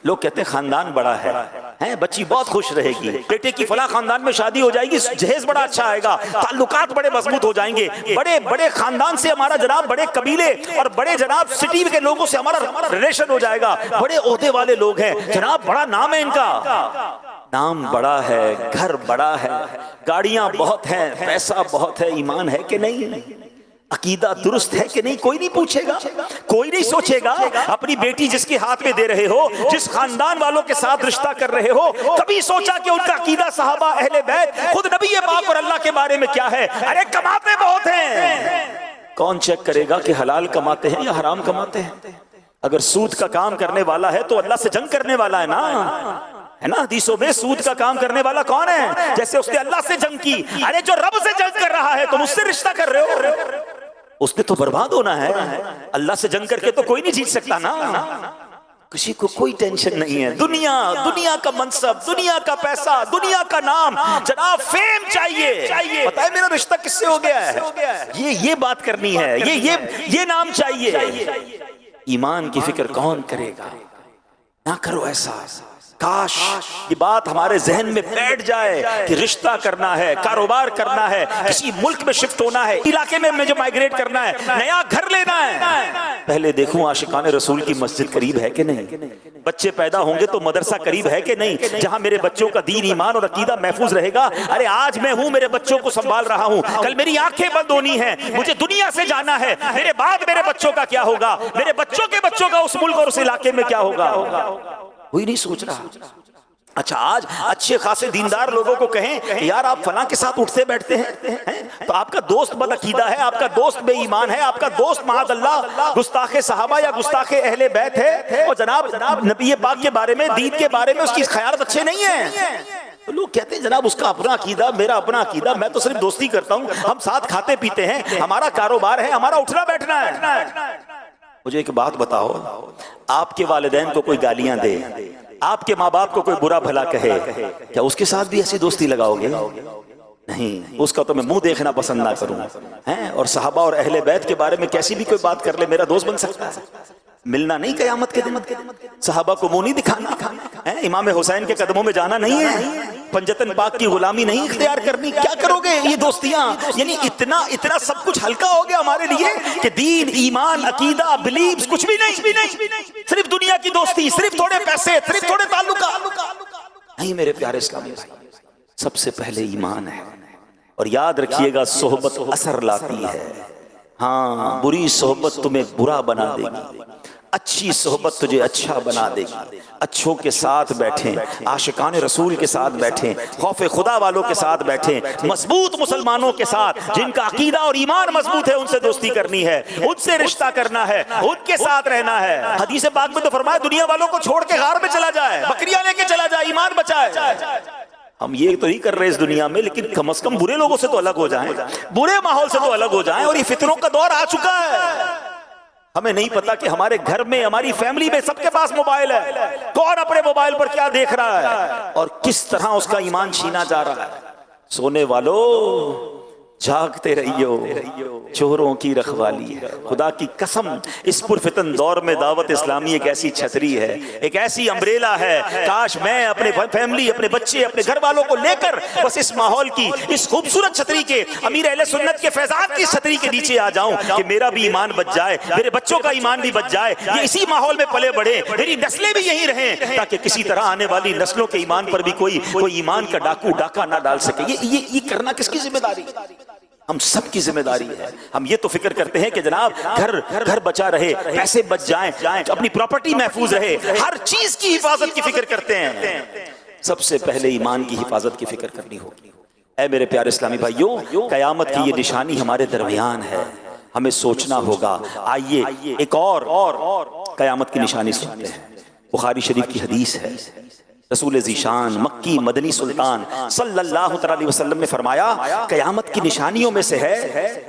لوگ کہتے ہیں خاندان بڑا ہے، بچی بہت خوش رہے گی، بیٹے کی فلاں خاندان میں شادی ہو جائے گی، جہیز بڑا اچھا آئے گا، تعلقات بڑے مضبوط ہو جائیں گے، بڑے بڑے خاندان سے ہمارا جناب، بڑے قبیلے اور بڑے جناب سٹی کے لوگوں سے ہمارا ریلیشن ہو جائے گا، بڑے عہدے والے لوگ ہیں جناب، بڑا نام ہے ان کا۔ نام بڑا ہے، گھر بڑا ہے، گاڑیاں بہت ہیں، پیسہ بہت ہے، ایمان ہے کہ نہیں؟ عقیدہ درست ہے کہ نہیں؟ کوئی نہیں پوچھے گا، کوئی نہیں سوچے گا۔ اپنی بیٹی جس کے ہاتھ میں دے رہے ہو، جس خاندان والوں کے ساتھ رشتہ کر رہے ہو، کبھی سوچا کہ ان کا عقیدہ صحابہ، اہل بیت، خود نبی پاک اور اللہ کے بارے میں کیا ہے؟ ارے کماتے بہت ہیں، کون چیک کرے گا کہ حلال کماتے ہیں یا حرام کماتے ہیں؟ اگر سود کا کام کرنے والا ہے تو اللہ سے جنگ کرنے والا ہے نا، ہے نا؟ حدیثوں میں سود کا کام کرنے والا کون ہے؟ جیسے اس نے اللہ سے جنگ کی۔ ارے جو رب سے جنگ کر رہا ہے تم اس سے رشتہ کر رہے ہو، اس نے تو برباد ہونا ہے۔ اللہ سے جنگ کر کے تو کوئی نہیں جیت سکتا نا۔ کسی کو کوئی ٹینشن نہیں ہے، دنیا کا منصب، دنیا کا پیسہ، دنیا کا نام، جناب فیم چاہیے۔ پتہ ہے میرا رشتہ کس سے ہو گیا ہے؟ یہ بات کرنی ہے، یہ نام چاہیے۔ ایمان کی فکر کون کرے گا؟ نہ کرو ایسا۔ کاش یہ بات ہمارے ذہن میں بیٹھ جائے کہ رشتہ کرنا ہے، کاروبار کرنا ہے، کسی ملک میں شفٹ ہونا ہے، علاقے میں مجھے مائیگریٹ کرنا ہے، نیا گھر لینا ہے، پہلے دیکھوں عاشقان رسول کی مسجد قریب ہے کہ نہیں؟ بچے پیدا ہوں گے تو مدرسہ قریب ہے کہ نہیں، جہاں میرے بچوں کا دین، ایمان اور عقیدہ محفوظ رہے گا۔ ارے آج میں ہوں، میرے بچوں کو سنبھال رہا ہوں، کل میری آنکھیں بند ہونی ہیں، مجھے دنیا سے جانا ہے، میرے بعد میرے بچوں کا کیا ہوگا، میرے بچوں کے بچوں کا اس ملک اور اس علاقے میں کیا ہوگا؟ کوئی نہیں سوچ رہا۔ اچھا آج اچھے خاصے دیندار لوگوں کو کہیں یار آپ فلاں کے ساتھ اٹھتے بیٹھتے ہیں تو آپ کا دوست بد عقیدہ ہے، آپ کا دوست بے ایمان ہے، آپ کا دوست معاذ اللہ گستاخ صحابہ یا گستاخ اہل بیت ہے، اور جناب نبی پاک کے بارے میں، دین کے بارے میں اس کی خیالات اچھے نہیں ہیں۔ تو لوگ کہتے ہیں جناب اس کا اپنا عقیدہ، میرا اپنا عقیدہ، میں تو صرف دوستی کرتا ہوں، ہم ساتھ کھاتے پیتے ہیں، ہمارا کاروبار ہے، ہمارا اٹھنا بیٹھنا ہے۔ مجھے ایک بات بتاؤ، آپ کے والدین کو کوئی گالیاں دے، آپ کے ماں باپ کو کوئی برا بھلا کہے، کیا اس کے ساتھ بھی ایسی دوستی لگاؤ گے؟ نہیں، اس کا تو میں منہ دیکھنا پسند نہ کروں۔ اور صحابہ اور اہل بیت کے بارے میں کیسی بھی کوئی بات کر لے، میرا دوست بن سکتا ہے؟ ملنا نہیں قیامت کے دن، صحابہ کو منہ نہیں دکھانا، امام حسین کے قدموں میں جانا نہیں ہے، پنجتن پاک کی غلامی نہیں اختیار کرنی۔ کیا کرو گے یہ دوستیاں؟ یعنی اتنا سب کچھ ہلکا ہو گیا ہمارے لیے کہ دین، ایمان، عقیدہ، بلیفز کچھ بھی نہیں، صرف دنیا کی دوستی، صرف تھوڑے پیسے، صرف تھوڑے تعلقات۔ نہیں میرے پیارے اسلامی بھائی، سب سے پہلے ایمان ہے۔ اور یاد رکھیے گا صحبت اثر لاتی ہے، ہاں بری صحبت تمہیں برا بنا دے گی، اچھی صحبت تجھے اچھا بنا دے گی۔ اچھوں کے ساتھ بیٹھیں، عاشقان رسول کے ساتھ بیٹھیں، خوف خدا والوں کے ساتھ بیٹھیں، مضبوط مسلمانوں کے ساتھ جن کا عقیدہ اور ایمان مضبوط ہے، ان سے دوستی کرنی ہے، ان سے رشتہ کرنا ہے، ان کے ساتھ رہنا ہے۔ حدیث پاک میں تو فرمایا دنیا والوں کو چھوڑ کے غار میں چلا جائے، بکریاں لے کے چلا جائے، ایمان بچائے۔ ہم یہ تو نہیں کر رہے اس دنیا میں، لیکن کم از کم برے لوگوں سے تو الگ ہو جائیں، برے ماحول سے تو الگ ہو جائیں۔ اور یہ فتنوں کا دور آ چکا ہے، ہمیں نہیں پتا کہ ہمارے گھر میں، ہماری فیملی میں سب کے پاس موبائل ہے، کون اپنے موبائل پر کیا دیکھ رہا ہے اور کس طرح اس کا ایمان چھینا جا رہا ہے۔ سونے والو جاگتے رہیو چوروں کی رکھوالی ہے۔ خدا کی قسم اس پرفتن دور میں دعوت اسلامی ایک ایسی چھتری ہے، ایک ایسی امبریلا ہے، کاش میں اپنے فیملی، اپنے بچے، اپنے گھر والوں کو لے کر بس اس ماحول کی، اس خوبصورت چھتری کے، امیر اہل سنت کے فیضان کی چھتری کے نیچے آ جاؤں کہ میرا بھی ایمان بچ جائے، میرے بچوں کا ایمان بھی بچ جائے، یہ اسی ماحول میں پلے بڑھے، میری نسلیں بھی یہیں رہیں، تاکہ کسی طرح آنے والی نسلوں کے ایمان پر بھی کوئی ایمان کا ڈاکہ نہ ڈال سکے۔ یہ کرنا کس کی ذمہ داری؟ ہم سب کی ذمہ داری ہے۔ ہم یہ تو فکر کرتے ہیں کہ جناب گھر بچا رہے، پیسے بچ جائیں، اپنی پراپرٹی محفوظ رہے، ہر چیز کی حفاظت کی فکر کرتے ہیں۔ سب سے پہلے ایمان کی حفاظت کی فکر کرنی ہوگی۔ اے میرے پیارے اسلامی بھائیوں، قیامت کی یہ نشانی ہمارے درمیان ہے، ہمیں سوچنا ہوگا۔ آئیے ایک اور قیامت کی نشانی سنتے ہیں۔ بخاری شریف کی حدیث ہے، رسول ذیشان مکی مدنی سلطان صلی اللہ علیہ وسلم نے فرمایا، قیامت کی نشانیوں میں سے ہے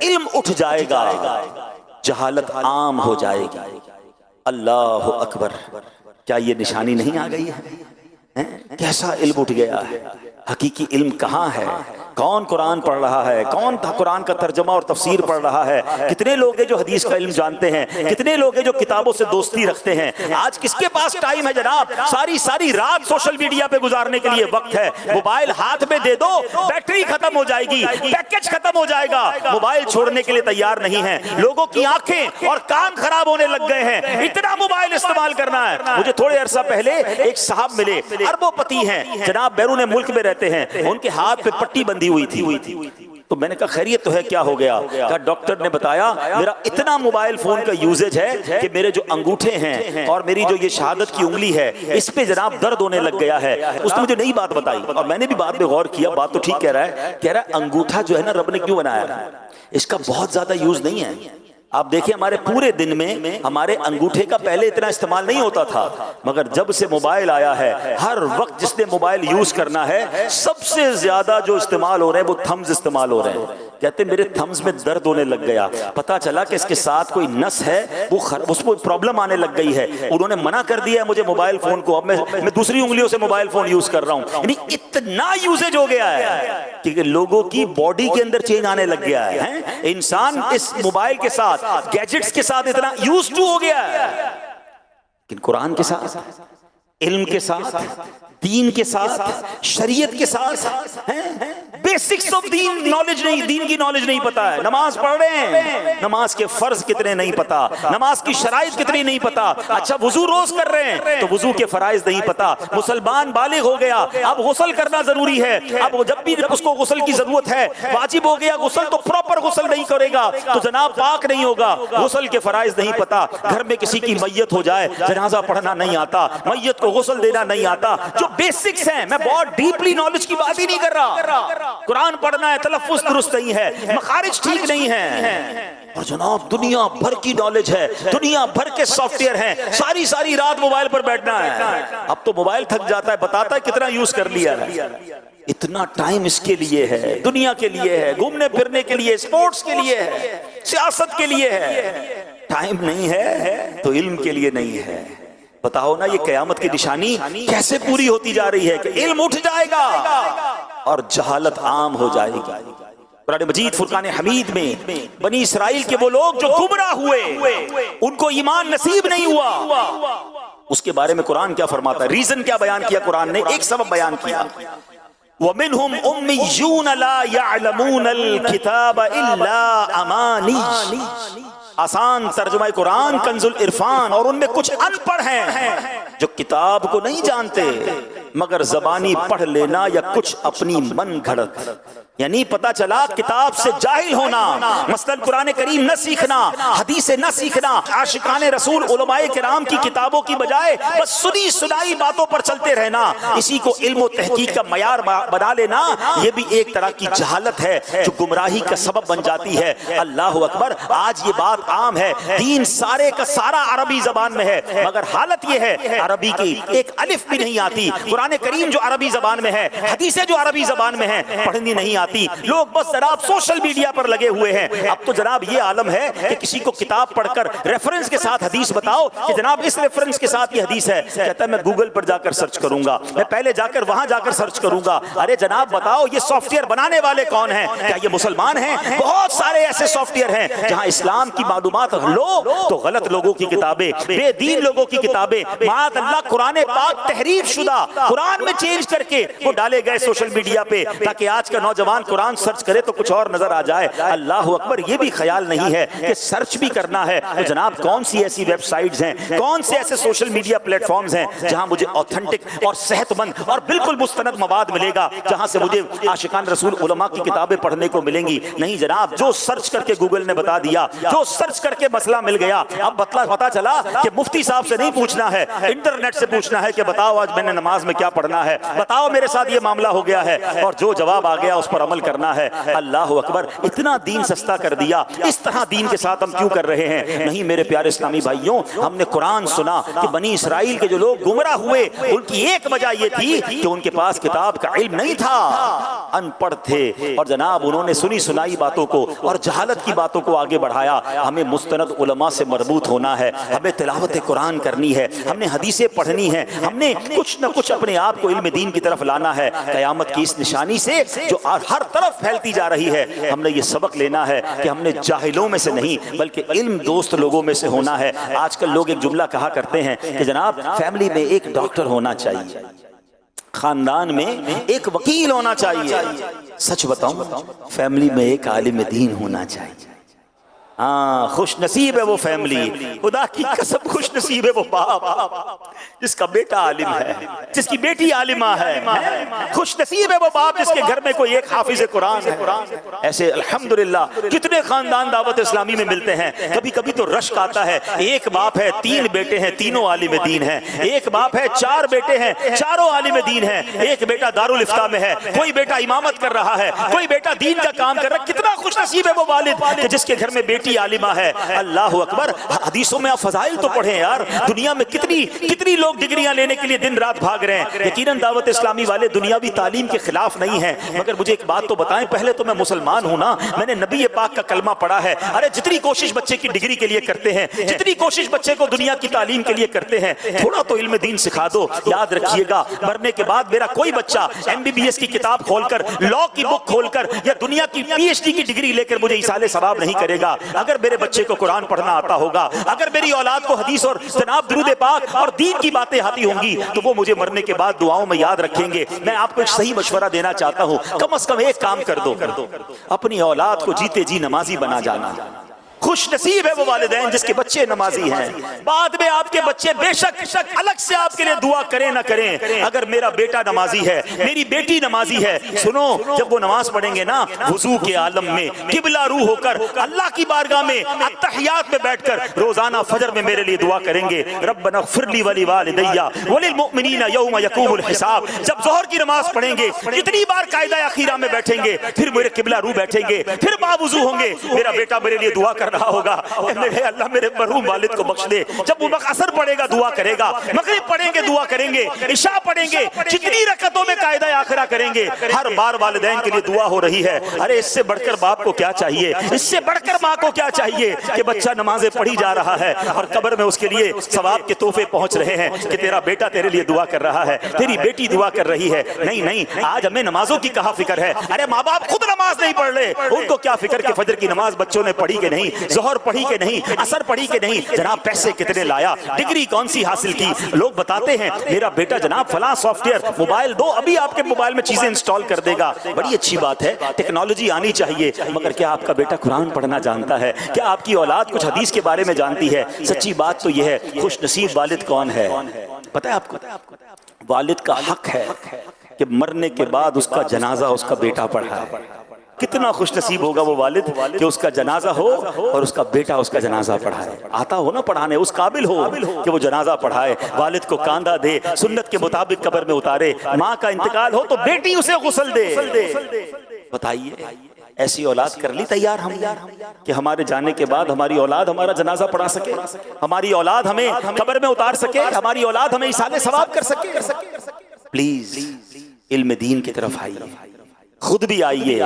علم اٹھ جائے گا، جہالت عام ہو جائے گی۔ اللہ اکبر، کیا یہ نشانی نہیں آ گئی ہے؟ کیسا علم اٹھ گیا ہے؟ حقیقی علم کہاں ہے؟ کون قرآن پڑھ رہا ہے؟ کون قرآن کا ترجمہ اور تفسیر پڑھ رہا ہے؟ کتنے لوگ ہیں جو حدیث کا علم جانتے ہیں؟ کتنے لوگ ہیں جو کتابوں سے دوستی رکھتے ہیں؟ آج کس کے پاس ٹائم ہے جناب؟ ساری رات سوشل میڈیا پہ گزارنے کے لیے وقت ہے۔ موبائل ہاتھ میں دے دو، بیٹری ختم ہو جائے گی، پیکج ختم ہو جائے گا، موبائل چھوڑنے کے لیے تیار نہیں ہے۔ لوگوں کی آنکھیں اور کان خراب ہونے لگ گئے ہیں، اتنا موبائل استعمال کرنا ہے۔ مجھے تھوڑے عرصہ پہلے ایک صاحب ملے، اربوں پتی ہیں جناب، بیرون ملک میں رہتے ہیں، ان کے ہاتھ پہ پٹی بندھی ہوئی تھی۔ تو میں نے کہا خیریت تو ہے، کیا ہو گیا؟ کہا ڈاکٹر نے بتایا میرا اتنا موبائل فون کا یوزیج ہے کہ میرے جو انگوٹھے ہیں اور میری جو یہ شہادت کی انگلی ہے اس پہ جناب درد ہونے لگ گیا ہے۔ اس نے مجھے نئی بات بتائی اور میں نے بھی بات پہ غور کیا، بات تو ٹھیک کہہ رہا ہے انگوٹھا جو ہے نا رب نے کیوں بنایا ہے؟ اس کا بہت زیادہ یوز نہیں ہے۔ آپ دیکھیں ہمارے پورے دن میں ہمارے انگوٹھے کا پہلے اتنا استعمال نہیں ہوتا تھا، مگر جب سے موبائل آیا ہے ہر وقت جس نے موبائل یوز کرنا ہے سب سے زیادہ جو استعمال ہو رہے ہیں وہ تھمز استعمال ہو رہے ہیں۔ کہتے ہیں میرے تھمز میں درد ہونے لگ گیا، پتا چلا کہ اس کے ساتھ کوئی نس ہے، اس کو پرابلم آنے لگ گئی ہے۔ انہوں نے منع کر دیا ہے مجھے موبائل فون کو، اب میں دوسری انگلیوں سے موبائل فون یوز کر رہا ہوں۔ یعنی اتنا یوزیج ہو گیا ہے کہ لوگوں کی باڈی کے اندر چینج آنے لگ گیا ہے۔ انسان اس موبائل کے ساتھ، گیجٹس کے ساتھ اتنا یوز ٹو ہو گیا ہے، لیکن قرآن کے ساتھ، علم کے ساتھ، دین کے ساتھ، شریعت کے ساتھ بیسکس آف دین نالج نہیں، دین کی نالج نہیں پتا ہے۔ نماز پڑھ رہے ہیں، نماز کے فرض کتنے نہیں پتا، نماز کی شرائط کتنی نہیں پتا۔ اچھا وضو روز کر رہے ہیں تو وضو کے فرائض نہیں پتا۔ مسلمان بالغ ہو گیا، اب غسل کرنا ضروری ہے، اب جب بھی اس کو غسل کی ضرورت ہے، واجب ہو گیا غسل، تو پراپر غسل نہیں کرے گا تو جناب پاک نہیں ہوگا۔ غسل کے فرائض نہیں پتا، گھر میں کسی کی میت ہو جائے جنازہ پڑھنا نہیں آتا، میت کو غسل دینا نہیں آتا۔ جو بیسکس ہیں، میں بہت ڈیپلی نالج کی بات ہی نہیں کر رہا۔ قرآن پڑھنا ہے، تلفظ درست نہیں ہے، مخارج ٹھیک نہیں ہے، اور جناب دنیا بھر کی نالج ہے، دنیا بھر کے سافٹ ویئر ہیں، ساری رات موبائل پر بیٹھنا ہے۔ اب تو موبائل تھک جاتا ہے، بتاتا ہے کتنا یوز کر لیا ہے۔ اتنا ٹائم اس کے لیے ہے، دنیا کے لیے ہے، گھومنے پھرنے کے لیے، سپورٹس کے لیے ہے، سیاست کے لیے ہے، ٹائم نہیں ہے تو علم کے لیے نہیں ہے۔ بتاؤ نا یہ قیامت کی نشانی کیسے پوری ہوتی جا رہی ہے کہ علم اٹھ جائے گا اور جہالت عام ہو جائے گی۔ قرآن مجید فرقان حمید میں بنی اسرائیل کے وہ لوگ جو گمراہ ہوئے، ان کو ایمان نصیب نہیں ہوا، اس کے بارے میں قرآن کیا فرماتا ہے؟ ریزن کیا بیان کیا قرآن نے؟ ایک سبب بیان کیا، وَمِنْهُمْ أُمِّيُّونَ لَا يَعْلَمُونَ الْكِتَابَ إِلَّا أَمَانِيَّ۔ آسان ترجمہ قرآن کنز العرفان، اور ان میں کچھ ان پڑھ ہیں جو کتاب کو نہیں جانتے مگر زبانی پڑھ لینا یا کچھ اپنی من گھڑت، یعنی پتا چلا کتاب سے جاہل ہونا، مثلا قرآن کریم نہ سیکھنا، حدیث نہ سیکھنا، عاشقان رسول علماء کرام کی کتابوں کی بجائے بس سنی سنائی باتوں پر چلتے رہنا، اسی کو علم و تحقیق کا معیار بنا لینا، یہ بھی ایک طرح کی جہالت ہے جو گمراہی کا سبب بن جاتی ہے۔ اللہ اکبر، آج یہ بات عام ہے، دین سارے کا سارا عربی زبان میں ہے، مگر حالت یہ ہے عربی کی ایک الف بھی نہیں آتی، قرآن کریم جو عربی زبان میں ہے، حدیثیں جو عربی زبان میں ہیں پڑھنی نہیں آتی۔ آتی. لوگ بس جناب سوشل میڈیا پر لگے ہوئے ہیں. اب تو جناب یہ عالم ہے کہ کسی کو کتاب پڑھ کر ریفرنس کے ساتھ حدیث بتاؤ کہ جناب اس ریفرنس کے ساتھ یہ حدیث ہے, کہتا ہے میں گوگل پر جا کر سرچ کروں گا, میں پہلے جا کر وہاں جا کر سرچ کروں گا. ارے جناب بتاؤ یہ سافٹ ویئر بنانے والے کون ہیں؟ کیا یہ مسلمان ہیں؟ بہت سارے ایسے سافٹ ویئر ہیں جہاں اسلام کی معلومات لو تو غلط لوگوں کی کتابیں, بے دین لوگوں کی کتابیں, معاذ اللہ قرآن پاک تحریف شدہ قرآن میں چینج کر کے وہ ڈالے گئے سوشل میڈیا پہ تاکہ آج کا نوجوان قرآن سرچ کرے تو کچھ اور نظر آ جائے. اللہ اکبر. یہ بھی خیال نہیں ہے کہ سرچ بھی کرنا ہے تو جناب کون سی ایسی ویب سائٹس ہیں, کون سے ایسے سوشل میڈیا پلیٹ فارمز ہیں جہاں مجھے اوتھنٹک اور صحت مند اور بالکل مستند مواد ملے گا, جہاں سے مجھے عاشقان رسول علماء کی کتابیں پڑھنے کو ملیں گی. نہیں جناب, جو سرچ کر کے گوگل نے بتا دیا, جو سرچ کر کے مسئلہ مل گیا. اب پتا چلا کہ مفتی صاحب سے نہیں پوچھنا ہے, انٹرنیٹ سے پوچھنا ہے کہ بتاؤ آج میں نے نماز میں کیا پڑھنا ہے, بتاؤ میرے ساتھ یہ معاملہ ہو گیا ہے, اور جو جواب آ گیا اس پر عمل کرنا ہے. اللہ اکبر. اتنا دین سستا کر دیا. اس طرح دین کے ساتھ ہم کیوں کر رہے ہیں؟ نہیں میرے پیارے اسلامی بھائیوں, ہم نے قرآن سنا کہ بنی اسرائیل کے جو لوگ گمراہ ہوئے ان کی ایک وجہ یہ تھی کہ ان کے پاس کتاب کا علم نہیں تھا, ان پڑھ تھے, اور جناب انہوں نے سنی سنائی باتوں کو اور جہالت کی باتوں کو آگے بڑھایا. ہمیں مستند علماء سے مربوط ہونا ہے, ہمیں تلاوت قرآن کرنی ہے, ہم نے حدیثیں پڑھنی ہے, ہم نے کچھ نہ کچھ اپنے آپ کو علم دین کی طرف لانا ہے. قیامت کی اس نشانی سے جو ہر طرف پھیلتی جا رہی ہے, ہم نے یہ سبق لینا ہے کہ ہم نے جاہلوں میں سے نہیں بلکہ علم دوست لوگوں میں سے ہونا ہے. آج کل لوگ ایک جملہ کہا کرتے ہیں کہ جناب فیملی میں ایک ڈاکٹر ہونا چاہیے, خاندان میں ایک وکیل ہونا چاہیے. سچ بتاؤں فیملی میں ایک عالم دین ہونا چاہیے. ہاں خوش نصیب ہے وہ فیملی, خدا کی قسم خوش نصیب ہے وہ باپ جس کا بیٹا عالم ہے, جس کی بیٹی عالمہ ہے. خوش نصیب ہے وہ باپ جس کے گھر میں کوئی ایک حافظ قرآن ہے. ایسے الحمدللہ کتنے خاندان دعوت اسلامی میں ملتے ہیں. کبھی کبھی تو رشک آتا ہے, ایک باپ ہے 3 بیٹے ہیں, تینوں عالم دین ہیں. ایک باپ ہے 4 بیٹے ہیں, چاروں عالم دین ہیں. ایک بیٹا دارالفتاء میں ہے, کوئی بیٹا امامت کر رہا ہے, کوئی بیٹا دین کا کام کر رہا ہے. کتنا خوش نصیب ہے وہ والد کہ جس کے گھر میں بیٹی عالمہ ہے. اللہ اکبر. حدیثوں میں آپ فضائل تو پڑھیں یار. دنیا میں کتنی لوگ ڈگریاں لینے کے لیے دن رات بھاگ رہے ہیں. یقیناً دعوت اسلامی والے دنیاوی تعلیم کے خلاف نہیں ہیں, مگر مجھے ایک بات تو بتائیں, پہلے تو میں مسلمان ہوں نا, میں نے نبی پاک کا کلمہ پڑھا ہے. ارے جتنی کوشش بچے کی ڈگری کے لیے کرتے ہیں, جتنی کوشش بچے کو دنیا کی تعلیم کے لیے کرتے ہیں, تھوڑا تو علم دین سکھا دو. یاد رکھیے گا مرنے کے بعد میرا کوئی بچہ MBBS کی کتاب کھول کر, لاء کی بک کھول کر یا دنیا کی PhD کی ڈگری لے کر مجھے ایصال ثواب نہیں کرے گا. اگر میرے بچے کو قرآن پڑھنا آتا ہوگا, اگر میری اولاد کو حدیث اور جناب درود پاک اور دین کی باتیں آتی ہوں گی, تو وہ مجھے مرنے کے بعد دعاؤں میں یاد رکھیں گے. میں آپ کو ایک صحیح مشورہ دینا چاہتا ہوں, کم از کم ایک کام کر دو, اپنی اولاد کو جیتے جی نمازی بنا جانا. خوش نصیب ہے وہ والدین جس کے بچے نمازی ہیں. بعد میں آپ کے بچے بے شک الگ سے آپ کے لیے دعا کریں نہ کریں, اگر میرا بیٹا نمازی ہے, میری بیٹی نمازی ہے, سنو جب وہ نماز پڑھیں گے نا, وضو کے عالم میں قبلہ رو ہو کر اللہ کی بارگاہ میں اتحیات میں بیٹھ کر روزانہ فجر میں میرے لیے دعا کریں گے, ربنا اغفر لی ولوالدی وللمؤمنین یوم یقوم الحساب. جب ظہر کی نماز پڑھیں گے کتنی بار قاعدہ اخیرہ میں بیٹھیں گے, پھر میرے قبلہ رو بیٹھیں گے, پھر باوضو ہوں گے, میرا بیٹا میرے لیے دعا کر رہا ہوگا, اے اللہ میرے مرحوم والد کو بخش دے. جب وہ عصر پڑھے گا دعا کرے گا, مغرب پڑھیں گے دعا کریں گے, عشاء پڑھیں گے, جتنی رکعتوں میں قاعدہ آخرہ کریں گے, ہر بار والدین کے لیے دعا ہو رہی ہے. ارے اس سے بڑھ کر باپ کو کیا چاہیے, اس سے بڑھ کر ماں کو کیا چاہیے کہ بچہ نمازیں پڑھی جا رہا ہے اور قبر میں اس کے لیے ثواب کے تحفے پہنچ رہے ہیں کہ تیرا بیٹا تیرے لیے دعا کر رہا ہے, تیری بیٹی دعا کر رہی ہے. نہیں, آج ہمیں نمازوں کی کہاں فکر ہے. ارے ماں باپ خود نماز نہیں پڑھ رہے, ان کو کیا فکر کہ فجر کی نماز بچوں نے پڑھی کہ نہیں, ظہر پڑھی کہ نہیں, عصر پڑھی کہ نہیں, جناب پیسے کتنے لایا, ڈگری کون سی حاصل کی. لوگ بتاتے ہیں میرا بیٹا جناب فلاں سافٹ ویئر, موبائل دو ابھی آپ کے موبائل میں چیزیں انسٹال کر دے گا. بڑی اچھی بات ہے, ٹیکنالوجی آنی چاہیے, مگر کیا آپ کا بیٹا قرآن پڑھنا جانتا ہے؟ کیا آپ کی اولاد کچھ حدیث کے بارے میں جانتی ہے؟ سچی بات تو یہ ہے, خوش نصیب والد کون ہے پتہ ہے آپ کو؟ والد کا حق ہے کہ مرنے کے بعد اس کا جنازہ اس کا بیٹا پڑھائے. کتنا خوش نصیب ہوگا وہ والد کہ اس کا جنازہ ہو اور اس کا بیٹا اس کا جنازہ پڑھائے. آتا ہو نا پڑھانے, اس قابل ہو کہ وہ جنازہ پڑھائے, والد کو کاندھا دے, سنت کے مطابق قبر میں اتارے. ماں کا انتقال ہو تو بیٹی اسے غسل دے. بتائیے ایسی اولاد کر لی تیار ہم کہ ہمارے جانے کے بعد ہماری اولاد ہمارا جنازہ پڑھا سکے, ہماری اولاد ہمیں قبر میں اتار سکے, ہماری اولاد ہمیں ایصال ثواب کر سکے. پلیز علم دین کی طرف آئیے, خود بھی آئیے،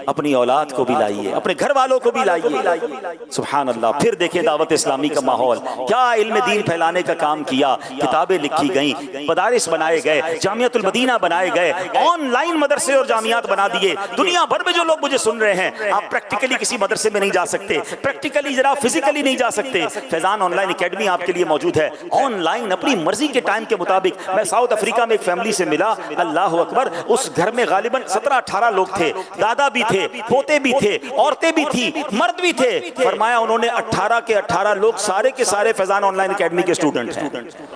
اپنی اولاد کو بھی لائیے، اپنے گھر والوں کو بھی لائیے۔ سبحان اللہ۔ پھر دیکھیں دعوت اسلامی کا ماحول، کیا علم دین پھیلانے کا کام کیا، کتابیں لکھی گئیں، مدارس بنائے گئے، جامعۃ المدینہ بنائے گئے، آن لائن مدرسے اور جامعات بنا دیے۔ دنیا بھر میں جو لوگ مجھے سن رہے ہیں، آپ پریکٹیکلی کسی مدرسے میں نہیں جا سکتے، پریکٹیکلی ذرا فزیکلی نہیں جا سکتے، فیضان آن لائن اکیڈمی آپ کے لیے موجود ہے۔ آن لائن اپنی مرضی کے ٹائم کے مطابق، میں ساؤتھ افریقہ میں ایک فیملی سے ملا، اللہ اکبر، اس گھر میں غالباً 17-18 لوگ تھے، دادا بھی تھے، پوتے بھی تھے، عورتیں بھی تھی، مرد بھی تھے۔ فرمایا انہوں نے 18 کے 18 لوگ سارے کے سارے فیضان آن لائن اکیڈمی کے اسٹوڈنٹ ہیں۔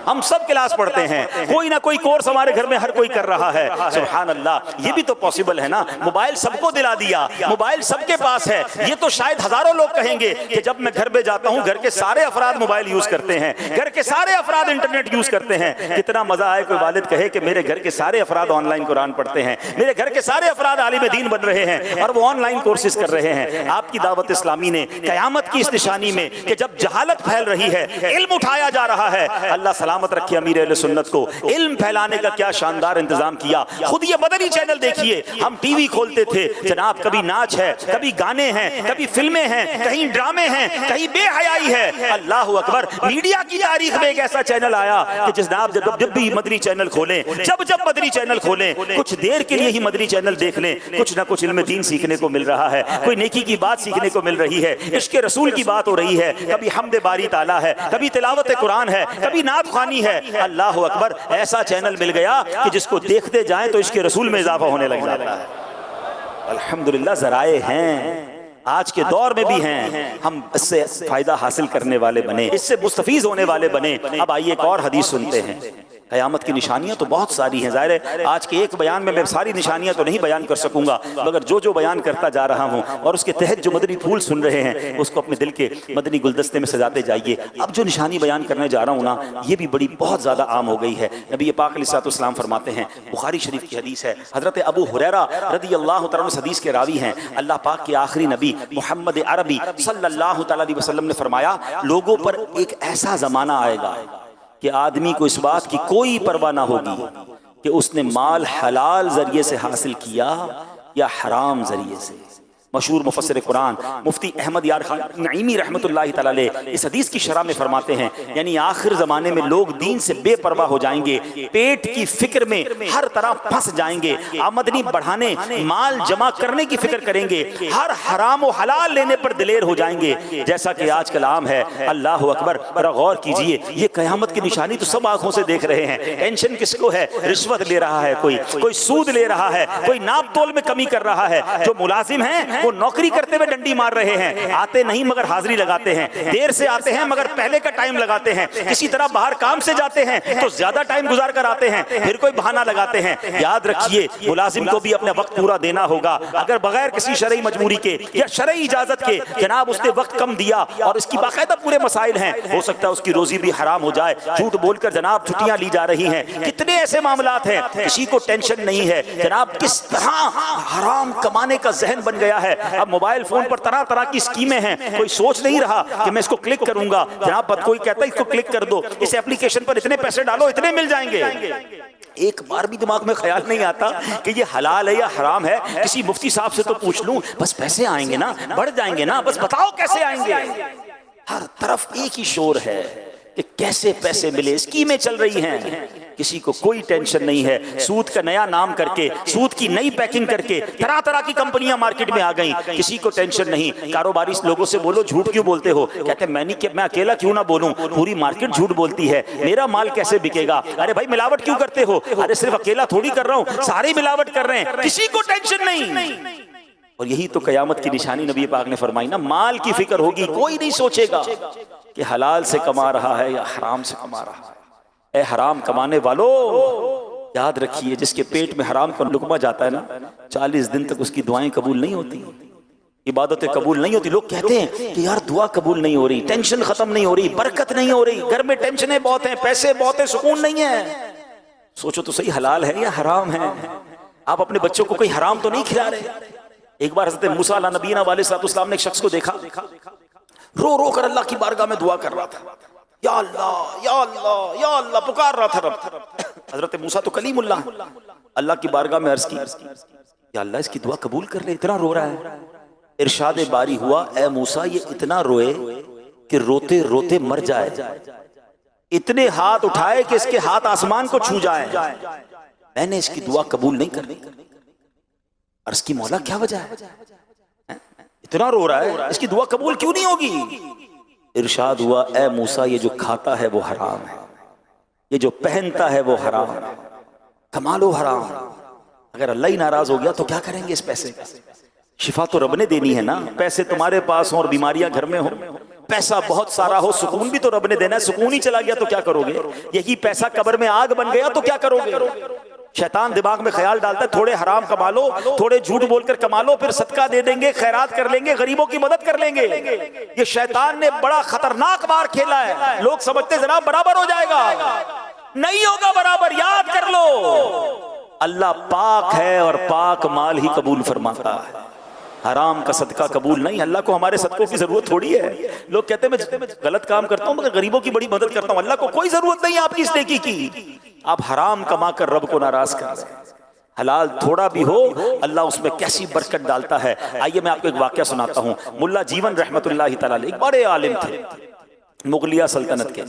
ہم سب کلاس پڑھتے ہیں، کوئی نہ کوئی کورس ہمارے گھر میں ہر کوئی کر رہا ہے۔ سبحان اللہ، یہ بھی تو پاسبل ہے نا۔ موبائل سب کو دلا دیا، موبائل سب کے پاس ہے۔ یہ تو شاید ہزاروں لوگ کہیں گے کہ جب میں گھر پہ جاتا ہوں، گھر کے سارے افراد موبائل یوز کرتے ہیں، گھر کے سارے افراد انٹرنیٹ یوز کرتے ہیں۔ کتنا مزہ آئے کوئی والد کہے کہ میرے گھر کے سارے افراد آن لائن قرآن پڑھتے ہیں، میرے گھر کے سارے افراد عالم دین بن رہے ہیں اور وہ آن لائن کورسز کر رہے ہیں۔ آپ کی دعوت اسلامی نے قیامت کی اس نشانی میں کہ جب جہالت پھیل رہی ہے، علم اٹھایا جا رہا ہے، اللہ سلامت رکھے امیر اہل سنت کو، علم پھیلانے کا کیا شاندار انتظام کیا۔ خود یہ مدنی چینل دیکھیے، ہم ٹی وی کھولتے تھے جناب، کبھی ناچ ہے، کبھی گانے ہیں، کبھی فلمیں ہیں، کہیں ڈرامے ہیں، کہیں بے حیائی ہے۔ اللہ اکبر، میڈیا کی تاریخ میں ایک ایسا چینل آیا کہ جناب جب بھی مدنی چینل کھولیں، جب مدنی چینل کھولیں، کچھ دیر کے لیے ہی مدنی چینل دیکھ لیں، کچھ نہ کچھ علم دین سیکھنے کو مل رہا ہے، کوئی نیکی کی بات سیکھنے کو مل رہی ہے، عشق رسول کی بات ہو رہی ہے، کبھی حمد باری تعالیٰ ہے، کبھی تلاوت قرآن ہے، کبھی نعت خوانی ہے۔ اللہ اکبر، ایسا چینل مل گیا کہ جس کو دیکھتے جائیں تو عشق رسول میں اضافہ ہونے لگ جاتا ہے۔ الحمدللہ ذرائع ہیں، آج کے دور میں بھی ہیں، ہم اس سے فائدہ حاصل کرنے والے بنے، اس سے مستفیض ہونے والے بنے۔ اب آئیے ایک اور حدیث سنتے ہیں۔ قیامت کی نشانیاں تو بہت ساری ہیں، ظاہر ہے آج کے ایک بیان میں ساری نشانیاں تو نہیں بیان کر سکوں گا، مگر جو بیان کرتا جا رہا ہوں اور اس کے تحت جو مدنی پھول سن رہے ہیں، اس کو اپنے دل کے مدنی گلدستے میں سجاتے جائیے۔ اب جو نشانی بیان کرنے جا رہا ہوں نا، یہ بھی بڑی بہت زیادہ عام ہو گئی ہے۔ نبی پاک علیہ الصلوۃ والسلام فرماتے ہیں، بخاری شریف کی حدیث ہے، حضرت ابو ہریرہ رضی اللہ تعالیٰ عنہ اس حدیث کے راوی ہیں، اللہ پاک کے آخری نبی محمد عربی صلی اللہ تعالیٰ علیہ وسلم نے فرمایا، لوگوں پر ایک ایسا زمانہ آئے گا کہ آدمی کو اس بات کی کوئی پرواہ نہ ہوگی کہ اس نے مال حلال ذریعے سے حاصل کیا یا حرام ذریعے سے۔ مشہور مفسر قرآن مفتی احمد یار خان نعیمی رحمۃ اللہ تعالیٰ علیہ اس حدیث کی شرح میں فرماتے ہیں، یعنی آخر زمانے میں لوگ دین سے بے پرواہ ہو جائیں گے، پیٹ کی فکر میں ہر طرح پھنس جائیں گے، آمدنی بڑھانے، مال جمع کرنے کی فکر کریں گے، ہر حرام و حلال لینے پر دلیر ہو جائیں گے، جیسا کہ آج کل عام ہے۔ اللہ اکبر، ذرا غور کیجئے، یہ قیامت کی نشانی تو سب آنکھوں سے دیکھ رہے ہیں۔ ٹینشن کس کو ہے؟ رشوت لے رہا ہے کوئی سود لے رہا ہے، کوئی ناپ تول میں کمی کر رہا ہے، جو ملازم ہیں وہ نوکری کرتے ہوئے ڈنڈی مار رہے ہیں، آتے نہیں مگر حاضری لگاتے ہیں، دیر سے آتے ہیں مگر پہلے کا ٹائم لگاتے ہیں، کسی طرح باہر کام سے جاتے ہیں تو زیادہ ٹائم گزار کر آتے ہیں، پھر کوئی بہانہ لگاتے ہیں۔ یاد رکھیے، ملازم کو بھی اپنا وقت پورا دینا ہوگا، اگر بغیر کسی شرعی مجبوری کے یا شرعی اجازت کے جناب اس نے وقت کم دیا اور اس کی باقاعدہ پورے مسائل ہیں، ہو سکتا ہے اس کی روزی بھی حرام ہو جائے، جھوٹ بول کر جناب چھٹیاں لی جا رہی ہیں۔ کتنے ایسے معاملات ہیں، کسی کو ٹینشن نہیں ہے جناب کس طرح حرام کمانے کا ذہن بن گیا ہے۔ اب موبائل فون پر طرح طرح کی اسکیمیں ہیں، کوئی سوچ نہیں رہا کہ میں اس کو کلک کروں گا، جناب کوئی کہتا ہے اس کو کلک کر دو، اس ایپلیکیشن پر اتنے پیسے ڈالو اتنے مل جائیں گے۔ ایک بار بھی دماغ میں خیال نہیں آتا کہ یہ حلال ہے یا حرام ہے، کسی مفتی صاحب سے تو پوچھ لوں، بس پیسے آئیں گے نا، بڑھ جائیں گے نا، بس بتاؤ کیسے آئیں گے۔ ہر طرف ایک ہی شور ہے کہ کیسے پیسے ملے، اسکیمیں چل رہی ہیں، کسی کو کوئی ٹینشن نہیں ہے۔ سود کا نیا نام کر کے، سود کی نئی پیکنگ کر کے طرح طرح کی کمپنیاں مارکیٹ میں آ گئیں، کسی کو ٹینشن نہیں۔ کاروباری لوگوں سے بولو جھوٹ کیوں بولتے ہو، کہتے ہیں میں اکیلا کیوں نہ بولوں، پوری مارکیٹ جھوٹ بولتی ہے، میرا مال کیسے بکے گا؟ ارے بھائی ملاوٹ کیوں کرتے ہو؟ ارے صرف اکیلا تھوڑی کر رہا ہوں، سارے ملاوٹ کر رہے ہیں، کسی کو ٹینشن نہیں۔ اور یہی تو قیامت کی نشانی نبی پاک نے فرمائی نا، مال کی فکر ہوگی، کوئی نہیں سوچے گا کہ حلال سے کما رہا ہے یا حرام سے کما رہا ہے۔ اے حرام کمانے والو، یاد رکھیے جس کے پیٹ میں حرام کا لقمہ جاتا ہے نا، 40 دن تک اس کی دعائیں قبول نہیں ہوتی، عبادتیں قبول نہیں ہوتی۔ لوگ کہتے ہیں کہ یار دعا قبول نہیں ہو رہی، ٹینشن ختم نہیں ہو رہی، برکت نہیں ہو رہی، گھر میں ٹینشنیں بہت ہیں، پیسے بہت ہیں، سکون نہیں ہے۔ سوچو تو صحیح، حلال ہے یا حرام ہے؟ آپ اپنے بچوں کو کوئی حرام تو نہیں کھلا رہے۔ ایک بار حضرت موسیٰ علیہ نبینا علیہ السلام نے ایک شخص کو دیکھا، رو رو کر اللہ کی بارگاہ میں دعا کر رہا تھا، یا اللہ یا اللہ یا اللہ پکار رہا تھا رب۔ حضرت موسیٰ تو کلیم اللہ، اللہ کی بارگاہ میں عرض کی یا اللہ اس کی دعا قبول کر لے، اتنا رو رہا ہے۔ ارشاد باری ہوا اے موسیٰ یہ اتنا روئے کہ روتے روتے مر جائے، اتنے ہاتھ اٹھائے کہ اس کے ہاتھ آسمان کو چھو جائیں، میں نے اس کی دعا قبول نہیں کرنی۔ عرض کی مولا کیا وجہ ہے، اتنا رو رہا ہے، اس کی دعا قبول کیوں نہیں ہوگی؟ ارشاد ہوا اے موسیٰ یہ جو کھاتا ہے وہ حرام ہے، یہ جو پہنتا ہے وہ حرام ہے، کمال و حرام۔ اگر اللہ ہی ناراض ہو گیا تو کیا کریں گے اس پیسے کا؟ شفا تو رب نے دینی ہے نا۔ پیسے تمہارے پاس ہوں اور بیماریاں گھر میں ہوں، پیسہ بہت سارا ہو، سکون بھی تو رب نے دینا ہے، سکون ہی چلا گیا تو کیا کرو گے؟ یہی پیسہ قبر میں آگ بن گیا تو کیا کرو گے؟ شیطان دماغ میں خیال ڈالتا ہے تھوڑے حرام کما لو، تھوڑے جھوٹ بول کر کما لو، پھر صدقہ دے دیں گے، خیرات کر لیں گے، غریبوں کی مدد کر لیں گے۔ یہ شیطان نے بڑا خطرناک بار کھیلا ہے۔ لوگ سمجھتے جناب برابر ہو جائے گا، نہیں ہوگا برابر، یاد کر لو اللہ پاک ہے اور پاک مال ہی قبول فرماتا ہے، حرام کا صدقہ قبول نہیں۔ اللہ کو ہمارے صدقوں کی ضرورت تھوڑی ہے۔ لوگ کہتے ہیں میں غلط کام کرتا ہوں مگر غریبوں کی بڑی مدد کرتا ہوں، اللہ کو کوئی ضرورت نہیں آپ کی اس نیکی کی۔ آپ حرام کما کر رب کو ناراض کر رہے ہیں۔ حلال تھوڑا بھی ہو اللہ اس میں کیسی برکت ڈالتا ہے۔ آئیے میں آپ کو ایک واقعہ سناتا ہوں۔ ملا جیون رحمت اللہ تعالیٰ علیہ ایک بڑے عالم تھے، مغلیہ سلطنت کے،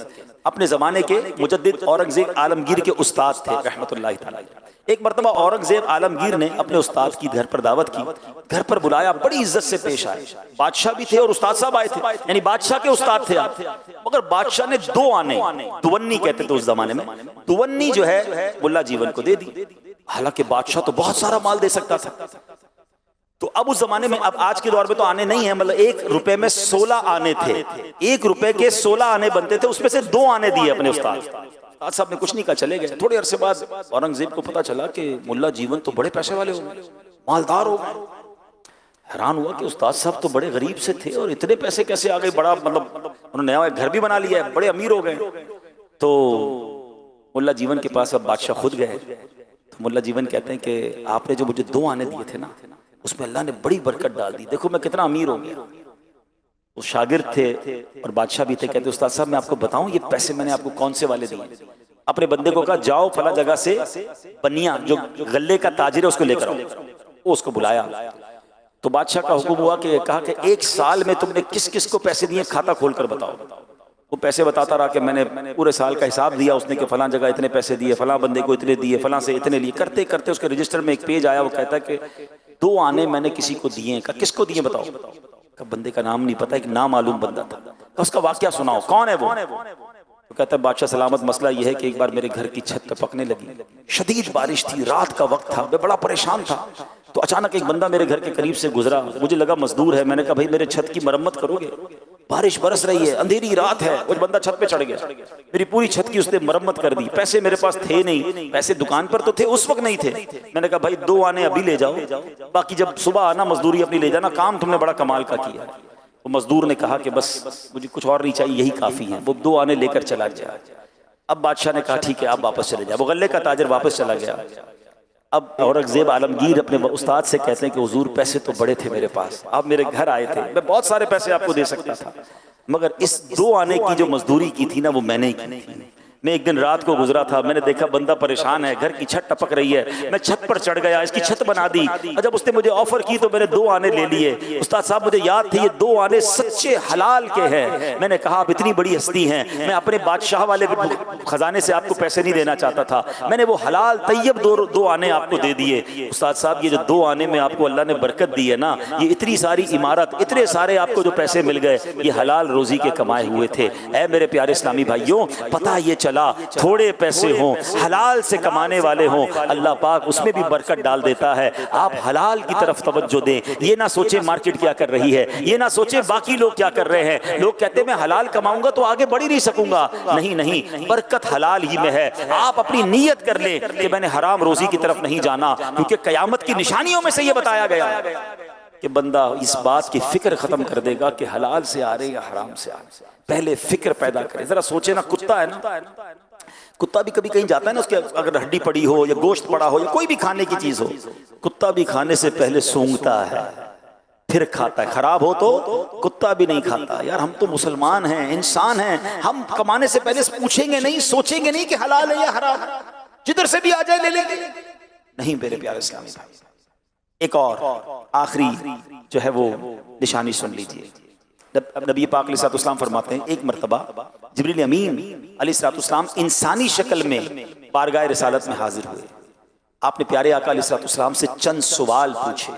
اپنے زمانے کے مجدد اورنگزیب عالمگیر کے استاد تھے رحمت اللہ تعالیٰ علیہ۔ ایک مرتبہ اورنگزیب عالمگیر نے اپنے استاد کی گھر پر دعوت کی، گھر پر بلایا، بڑی عزت سے پیش آئے۔ بادشاہ بھی تھے اور استاد صاحب آئے تھے، یعنی بادشاہ کے استاد تھے آپ۔ مگر بادشاہ نے 2 آنے، دونی کہتے تھے اس زمانے میں، دونی جو ہے ملا جیون کو دے دی۔ حالانکہ بادشاہ تو بہت سارا مال دے سکتا تھا۔ تو اب اس زمانے میں، اب آج کے دور میں تو آنے نہیں ہیں، مطلب 1 روپے میں 16 آنے تھے، 1 روپے کے 16 آنے بنتے تھے، اس میں سے 2 آنے دیے اپنے استاد۔ استاد صاحب نے کچھ نہیں کہا، چلے گئے۔ تھوڑے عرصے بعد اورنگزیب کو پتا چلا کہ ملا جیون تو بڑے پیسے والے ہو گئے، مالدار ہو گئے۔ حیران ہوا کہ استاد صاحب تو بڑے غریب سے تھے اور اتنے پیسے کیسے آ گئے، بڑا مطلب انہوں نے نیا گھر بھی بنا لیا ہے، بڑے امیر ہو گئے۔ تو ملا جیون کے پاس اب بادشاہ خود گئے۔ تو ملا جیون کہتے ہیں کہ آپ نے جو مجھے 2 آنے دیے تھے نا، اس میں اللہ نے بڑی برکت ڈال دی، دیکھو میں کتنا امیر ہو گیا۔ وہ شاگرد تھے اور بادشاہ بھی تھے، کہتے استاد صاحب میں آپ کو بتاؤں یہ پیسے میں نے آپ کو کون سے والے دیے؟ اپنے بندے کو کہا جاؤ فلاں جگہ سے بنیا جو غلے کا تاجر ہے اس کو لے کر آؤ۔ وہ اس کو بلایا تو بادشاہ کا حکم ہوا کہ کہا کہ 1 سال میں تم نے کس کس کو پیسے دیے کھاتا کھول کر بتاؤ۔ وہ پیسے بتاتا رہا کہ میں نے پورے سال کا حساب دیا، اس نے کہ فلاں جگہ اتنے پیسے دیے، فلاں بندے کو اتنے دیے، فلاں سے اتنے لیے۔ کرتے کرتے اس کے رجسٹر میں ایک پیج آیا، وہ کہتا ہے کہ 2 آنے میں نے کسی کو دیے ہیں۔ کہا کس کو دیے بتاؤ؟ کہ بندے کا نام نہیں پتا، ایک نامعلوم بندہ تھا۔ کہ اس کا واقعہ سناؤ، کون ہے وہ؟ تو کہتا ہے بادشاہ سلامت مسئلہ یہ ہے کہ ایک بار میرے گھر کی چھت پہ پکنے لگی، شدید بارش تھی، رات کا وقت تھا، میں بڑا پریشان تھا۔ تو اچانک ایک بندہ میرے گھر کے قریب سے گزرا، مجھے لگا مزدور ہے، میں نے کہا بھائی میرے چھت کی مرمت کرو گے؟ بارش برس رہی ہے، اندھیری رات ہے۔ وہ بندہ چھت پہ چڑھ گیا، میری پوری چھت کی اس نے مرمت کر دی۔ پیسے میرے پاس تھے نہیں، پیسے دکان پر تو تھے، اس وقت نہیں تھے۔ میں نے کہا بھائی 2 آنے ابھی لے جاؤ، باقی جب صبح آنا مزدوری اپنی لے جانا، کام تم نے بڑا کمال کا کیا۔ وہ مزدور نے کہا کہ بس مجھے کچھ اور نہیں چاہیے، یہی کافی ہے۔ وہ 2 آنے لے کر چلا گیا۔ اب بادشاہ نے کہا ٹھیک ہے آپ واپس چلے جائیں۔ وہ غلے کا تاجر واپس چلا گیا۔ اب اورنگزیب عالمگیر اپنے استاد سے کہتے ہیں کہ حضور پیسے تو بڑے تھے میرے پاس، آپ میرے گھر آئے تھے، میں بہت سارے پیسے آپ کو دے سکتا تھا، مگر اس 2 آنے کی جو مزدوری کی تھی نا وہ میں نے کی تھی۔ میں ایک دن رات کو گزرا تھا، میں نے دیکھا بندہ پریشان ہے، گھر کی چھت ٹپک رہی ہے، میں چھت پر چڑھ گیا، اس کی چھت بنا دی، اور جب اس نے مجھے آفر کی تو میں نے 2 آنے لے لیے۔ استاد صاحب مجھے یاد تھی یہ 2 آنے سچے حلال کے ہیں۔ میں نے کہا آپ اتنی بڑی ہستی ہیں، میں اپنے بادشاہ والے خزانے سے آپ کو پیسے نہیں دینا چاہتا تھا، میں نے وہ حلال طیب 2 آنے آپ کو دے دیے۔ استاد صاحب یہ جو 2 آنے میں آپ کو اللہ نے برکت دی ہے نا، یہ اتنی ساری عمارت، اتنے سارے آپ کو جو پیسے مل گئے، یہ حلال روزی کے کمائے ہوئے تھے۔ اے میرے پیارے اسلامی بھائیوں، پتہ یہ چلا تھوڑے پیسے ہوں، حلال سے کمانے والے ہوں، اللہ پاک اس میں بھی برکت ڈال دیتا ہے۔ آپ حلال کی طرف توجہ دیں، یہ نہ سوچیں مارکیٹ کیا کر رہی ہے، یہ نہ سوچیں باقی لوگ کیا کر رہے ہیں۔ لوگ کہتے ہیں میں حلال کماؤں گا تو آگے بڑھ ہی نہیں سکوں گا، نہیں نہیں، برکت حلال ہی میں ہے۔ آپ اپنی نیت کر لیں کہ میں نے حرام روزی کی طرف نہیں جانا، کیونکہ قیامت کی نشانیوں میں سے یہ بتایا گیا کہ بندہ اس بات کی فکر ختم کر دے گا کہ حلال سے آ رہے یا حرام سے آ رہے، پہلے فکر پیدا کرے۔ ذرا سوچے نا، کتا ہے نا، کتا بھی کبھی کہیں جاتا ہے نا، اس کے اگر ہڈی پڑی ہو یا گوشت پڑا ہو یا کوئی بھی کھانے کی چیز ہو، کتا بھی کھانے سے پہلے سونگتا ہے پھر کھاتا ہے۔ خراب ہو تو کتا بھی نہیں کھاتا۔ یار ہم تو مسلمان ہیں، انسان ہیں، ہم کمانے سے پہلے پوچھیں گے نہیں، سوچیں گے نہیں کہ حلال ہے یا حرام، جدھر سے بھی آ جائے لے لیں گے، نہیں میرے پیارے اسلامی بھائی۔ ایک اور آخری جو ہے وہ نشانی سن لیجیے. نبی پاک علیہ الصلوۃ والسلام فرماتے ہیں ایک مرتبہ جبریل امین علیہ الصلوۃ والسلام انسانی شکل میں بارگاہ رسالت میں حاضر ہوئے. آپ نے پیارے آقا علیہ الصلوۃ والسلام سے چند سوال پوچھے.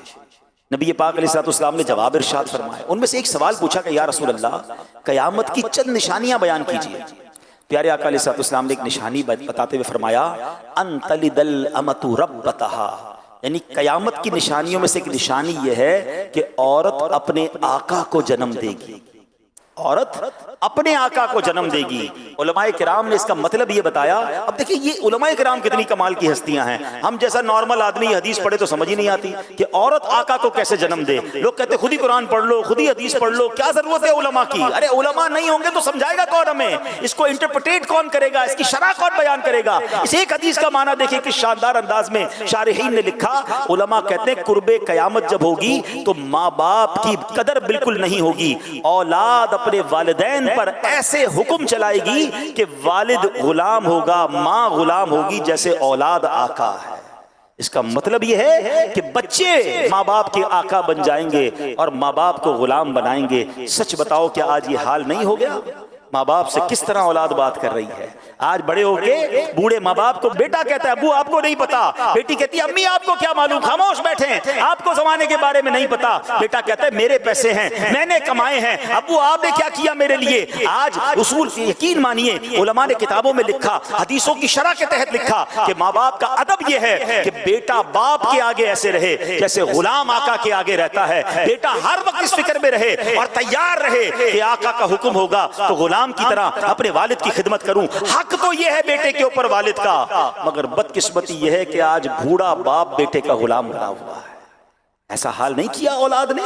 نبی پاک علیہ الصلوۃ والسلام نے جواب ارشاد فرمائے. ان میں سے ایک سوال پوچھا کہ یا رسول اللہ قیامت کی چند نشانیاں بیان کیجیے. پیارے آقا علیہ الصلوۃ والسلام نے ایک نشانی بتاتے ہوئے فرمایا ان تلد الامۃ ربتها، یعنی قیامت کی نشانیوں میں سے ایک نشانی یہ ہے کہ عورت اپنے آقا کو جنم دے گی. عورت اپنے آقا کو جنم دے گی. علماء کرام نے اس کا مطلب یہ بتایا. اب دیکھیں یہ علماء کرام کتنی کمال کی ہستیاں ہیں. ہم جیسا نارمل آدمی حدیث پڑھے تو سمجھ ہی نہیں آتی کہ عورت آقا کو کیسے جنم دے. لوگ کہتے خود ہی قرآن پڑھ لو، خود ہی حدیث پڑھ لو، کیا ضرورت ہے علماء کی. ارے علماء نہیں ہوں گے تو سمجھائے گا کون ہمیں؟ اس کو انٹرپریٹ کون کرے گا؟ اس کی شرح کون بیان کرے گا؟ اس ایک حدیث کا معنی دیکھیں کس شاندار انداز میں شارحین نے لکھا. علماء کہتے ہیں قرب قیامت جب ہوگی تو ماں باپ کی قدر بالکل نہیں ہوگی. اولاد اپنے والدین پر ایسے حکم چلائے گی کہ والد غلام ہوگا، ماں غلام ہوگی جیسے اولاد آقا ہے. اس کا مطلب یہ ہے کہ بچے ماں باپ کے آقا بن جائیں گے اور ماں باپ کو غلام بنائیں گے. سچ بتاؤ کہ آج یہ حال نہیں ہو گیا؟ ماں باپ سے کس طرح اولاد بات کر رہی ہے. آج بڑے ہو کے بوڑھے ماں باپ کو بیٹا کہتا ہے ابو آپ کو نہیں پتا، بیٹی کہتی ہے امی آپ کو کیا معلوم، خاموش بیٹھیں، آپ کو زمانے کے بارے میں نہیں پتا. بیٹا کہتا ہے میرے پیسے ہیں، میں نے کمائے ہیں، ابو آپ نے کیا کیا میرے لیے. آج اصول یقین مانیے علماء نے کتابوں میں لکھا، حدیثوں کی شرح کے تحت لکھا کہ ماں باپ کا ادب یہ ہے کہ بیٹا باپ کے آگے ایسے رہے جیسے غلام آقا کے آگے رہتا ہے. بیٹا ہر وقت اس فکر میں رہے اور تیار رہے کہ آقا کا حکم ہوگا تو غلام کی طرح اپنے والد کی خدمت کروں. حق تو یہ ہے بیٹے کے اوپر والد کا، مگر بدقسمتی یہ ہے کہ آج بوڑھا باپ بیٹے کا غلام بنا ہوا ہے. ایسا حال نہیں کیا اولاد نے.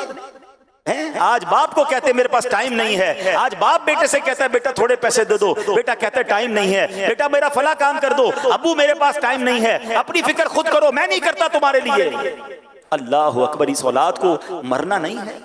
آج باپ کو کہتے میرے پاس ٹائم نہیں ہے، آج باپ بیٹے سے کہتا ہے بیٹا تھوڑے پیسے دے دو، بیٹا کہتا ہے ٹائم نہیں ہے، بیٹا میرا فلاں کام کر دو، ابو میرے پاس ٹائم نہیں ہے، اپنی فکر خود کرو، میں نہیں کرتا تمہارے لیے. اللہ اکبر. اس اولاد کو مرنا نہیں ہے،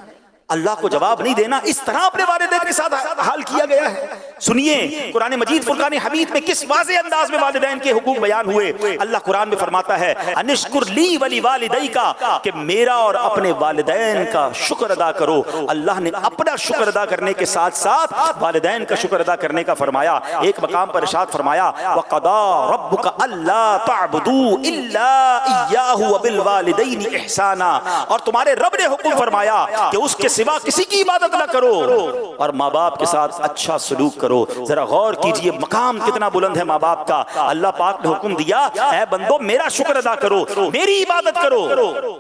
اللہ کو جواب نہیں دینا. اس طرح اپنے والدین کے ساتھ حال کیا گیا ہے. سنیے قرآن مجید فرقان حمید میں کس واضح انداز میں والدین کے حقوق بیان ہوئے. اللہ قرآن میں فرماتا ہے انشکر لی ولی والدیک، کہ میرا اور اپنے والدین کا شکر ادا کرو. اللہ نے اپنا شکر ادا کرنے کے ساتھ ساتھ والدین کا شکر ادا کرنے کا فرمایا. ایک مقام پر ارشاد فرمایا وَقَضَىٰ رَبُّكَ أَلَّا تَعْبُدُوا إِلَّا إِيَّاهُ وَبِالْوَالِدَيْنِ إِحْسَانًا، اور تمہارے رب نے حکم فرمایا کہ اس کے سوا کسی کی عبادت نہ کرو اور ماں باپ کے ساتھ اچھا سلوک کرو. ذرا غور کیجئے مقام کتنا بلند ہے ماں باپ کا. اللہ پاک نے حکم دیا اے بندو میرا شکر ادا کرو، میری عبادت کرو.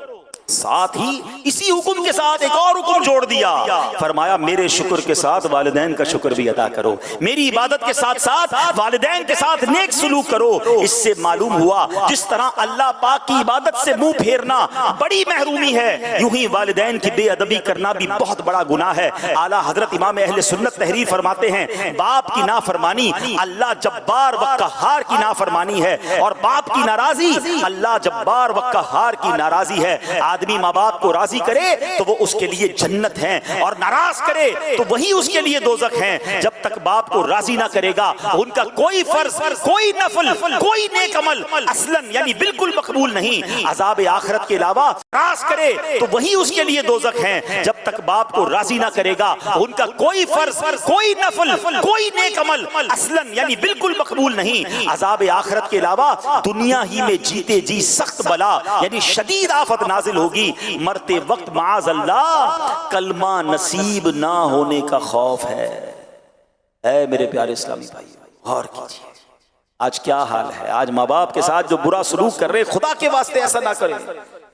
ساتھ ہی اسی حکم کے ساتھ ایک اور حکم جوڑ دیا، فرمایا میرے شکر کے ساتھ والدین کا شکر بھی ادا کرو، میری عبادت کے ساتھ ساتھ والدین کے ساتھ نیک سلوک کرو. اس سے معلوم ہوا جس طرح اللہ پاک کی عبادت سے منہ پھیرنا بڑی محرومی ہے، یوں ہی والدین کی بے ادبی کرنا بھی بہت بڑا گناہ ہے. اعلیٰ حضرت امام اہل سنت تحریر فرماتے ہیں باپ کی نافرمانی اللہ جبار و قہار کی نافرمانی ہے، اور باپ کی ناراضی اللہ جبار و قہار کی ناراضی ہے. آدمی ماں باپ کو راضی کرے تو وہ اس کے لیے جنت ہیں، اور ناراض کرے تو وہی اس کے لیے دوزخ ہیں. جب تک باپ کو راضی نہ کرے گا ان کا کوئی فرض، کوئی نفل، کوئی نیک عمل اصلاً یعنی بالکل مقبول نہیں. عذاب آخرت کے علاوہ ناراض کرے تو وہی اس کے لیے دوزخ ہیں. جب تک باپ کو راضی نہ کرے گا ان کا کوئی فرض، کوئی نفل، کوئی نیک عمل اصلاً یعنی بالکل مقبول نہیں. عذاب آخرت کے علاوہ دنیا ہی میں جیتے جی سخت بلا یعنی شدید آفت نازل ہوگی. مرتے وقت معاذ اللہ کلمہ نصیب نہ ہونے کا خوف ہے. اے میرے پیارے اسلامی بھائی غور کیجیے آج کیا حال ہے. آج ماں باپ کے ساتھ جو برا سلوک کر رہے خدا کے واسطے ایسا نہ کریں،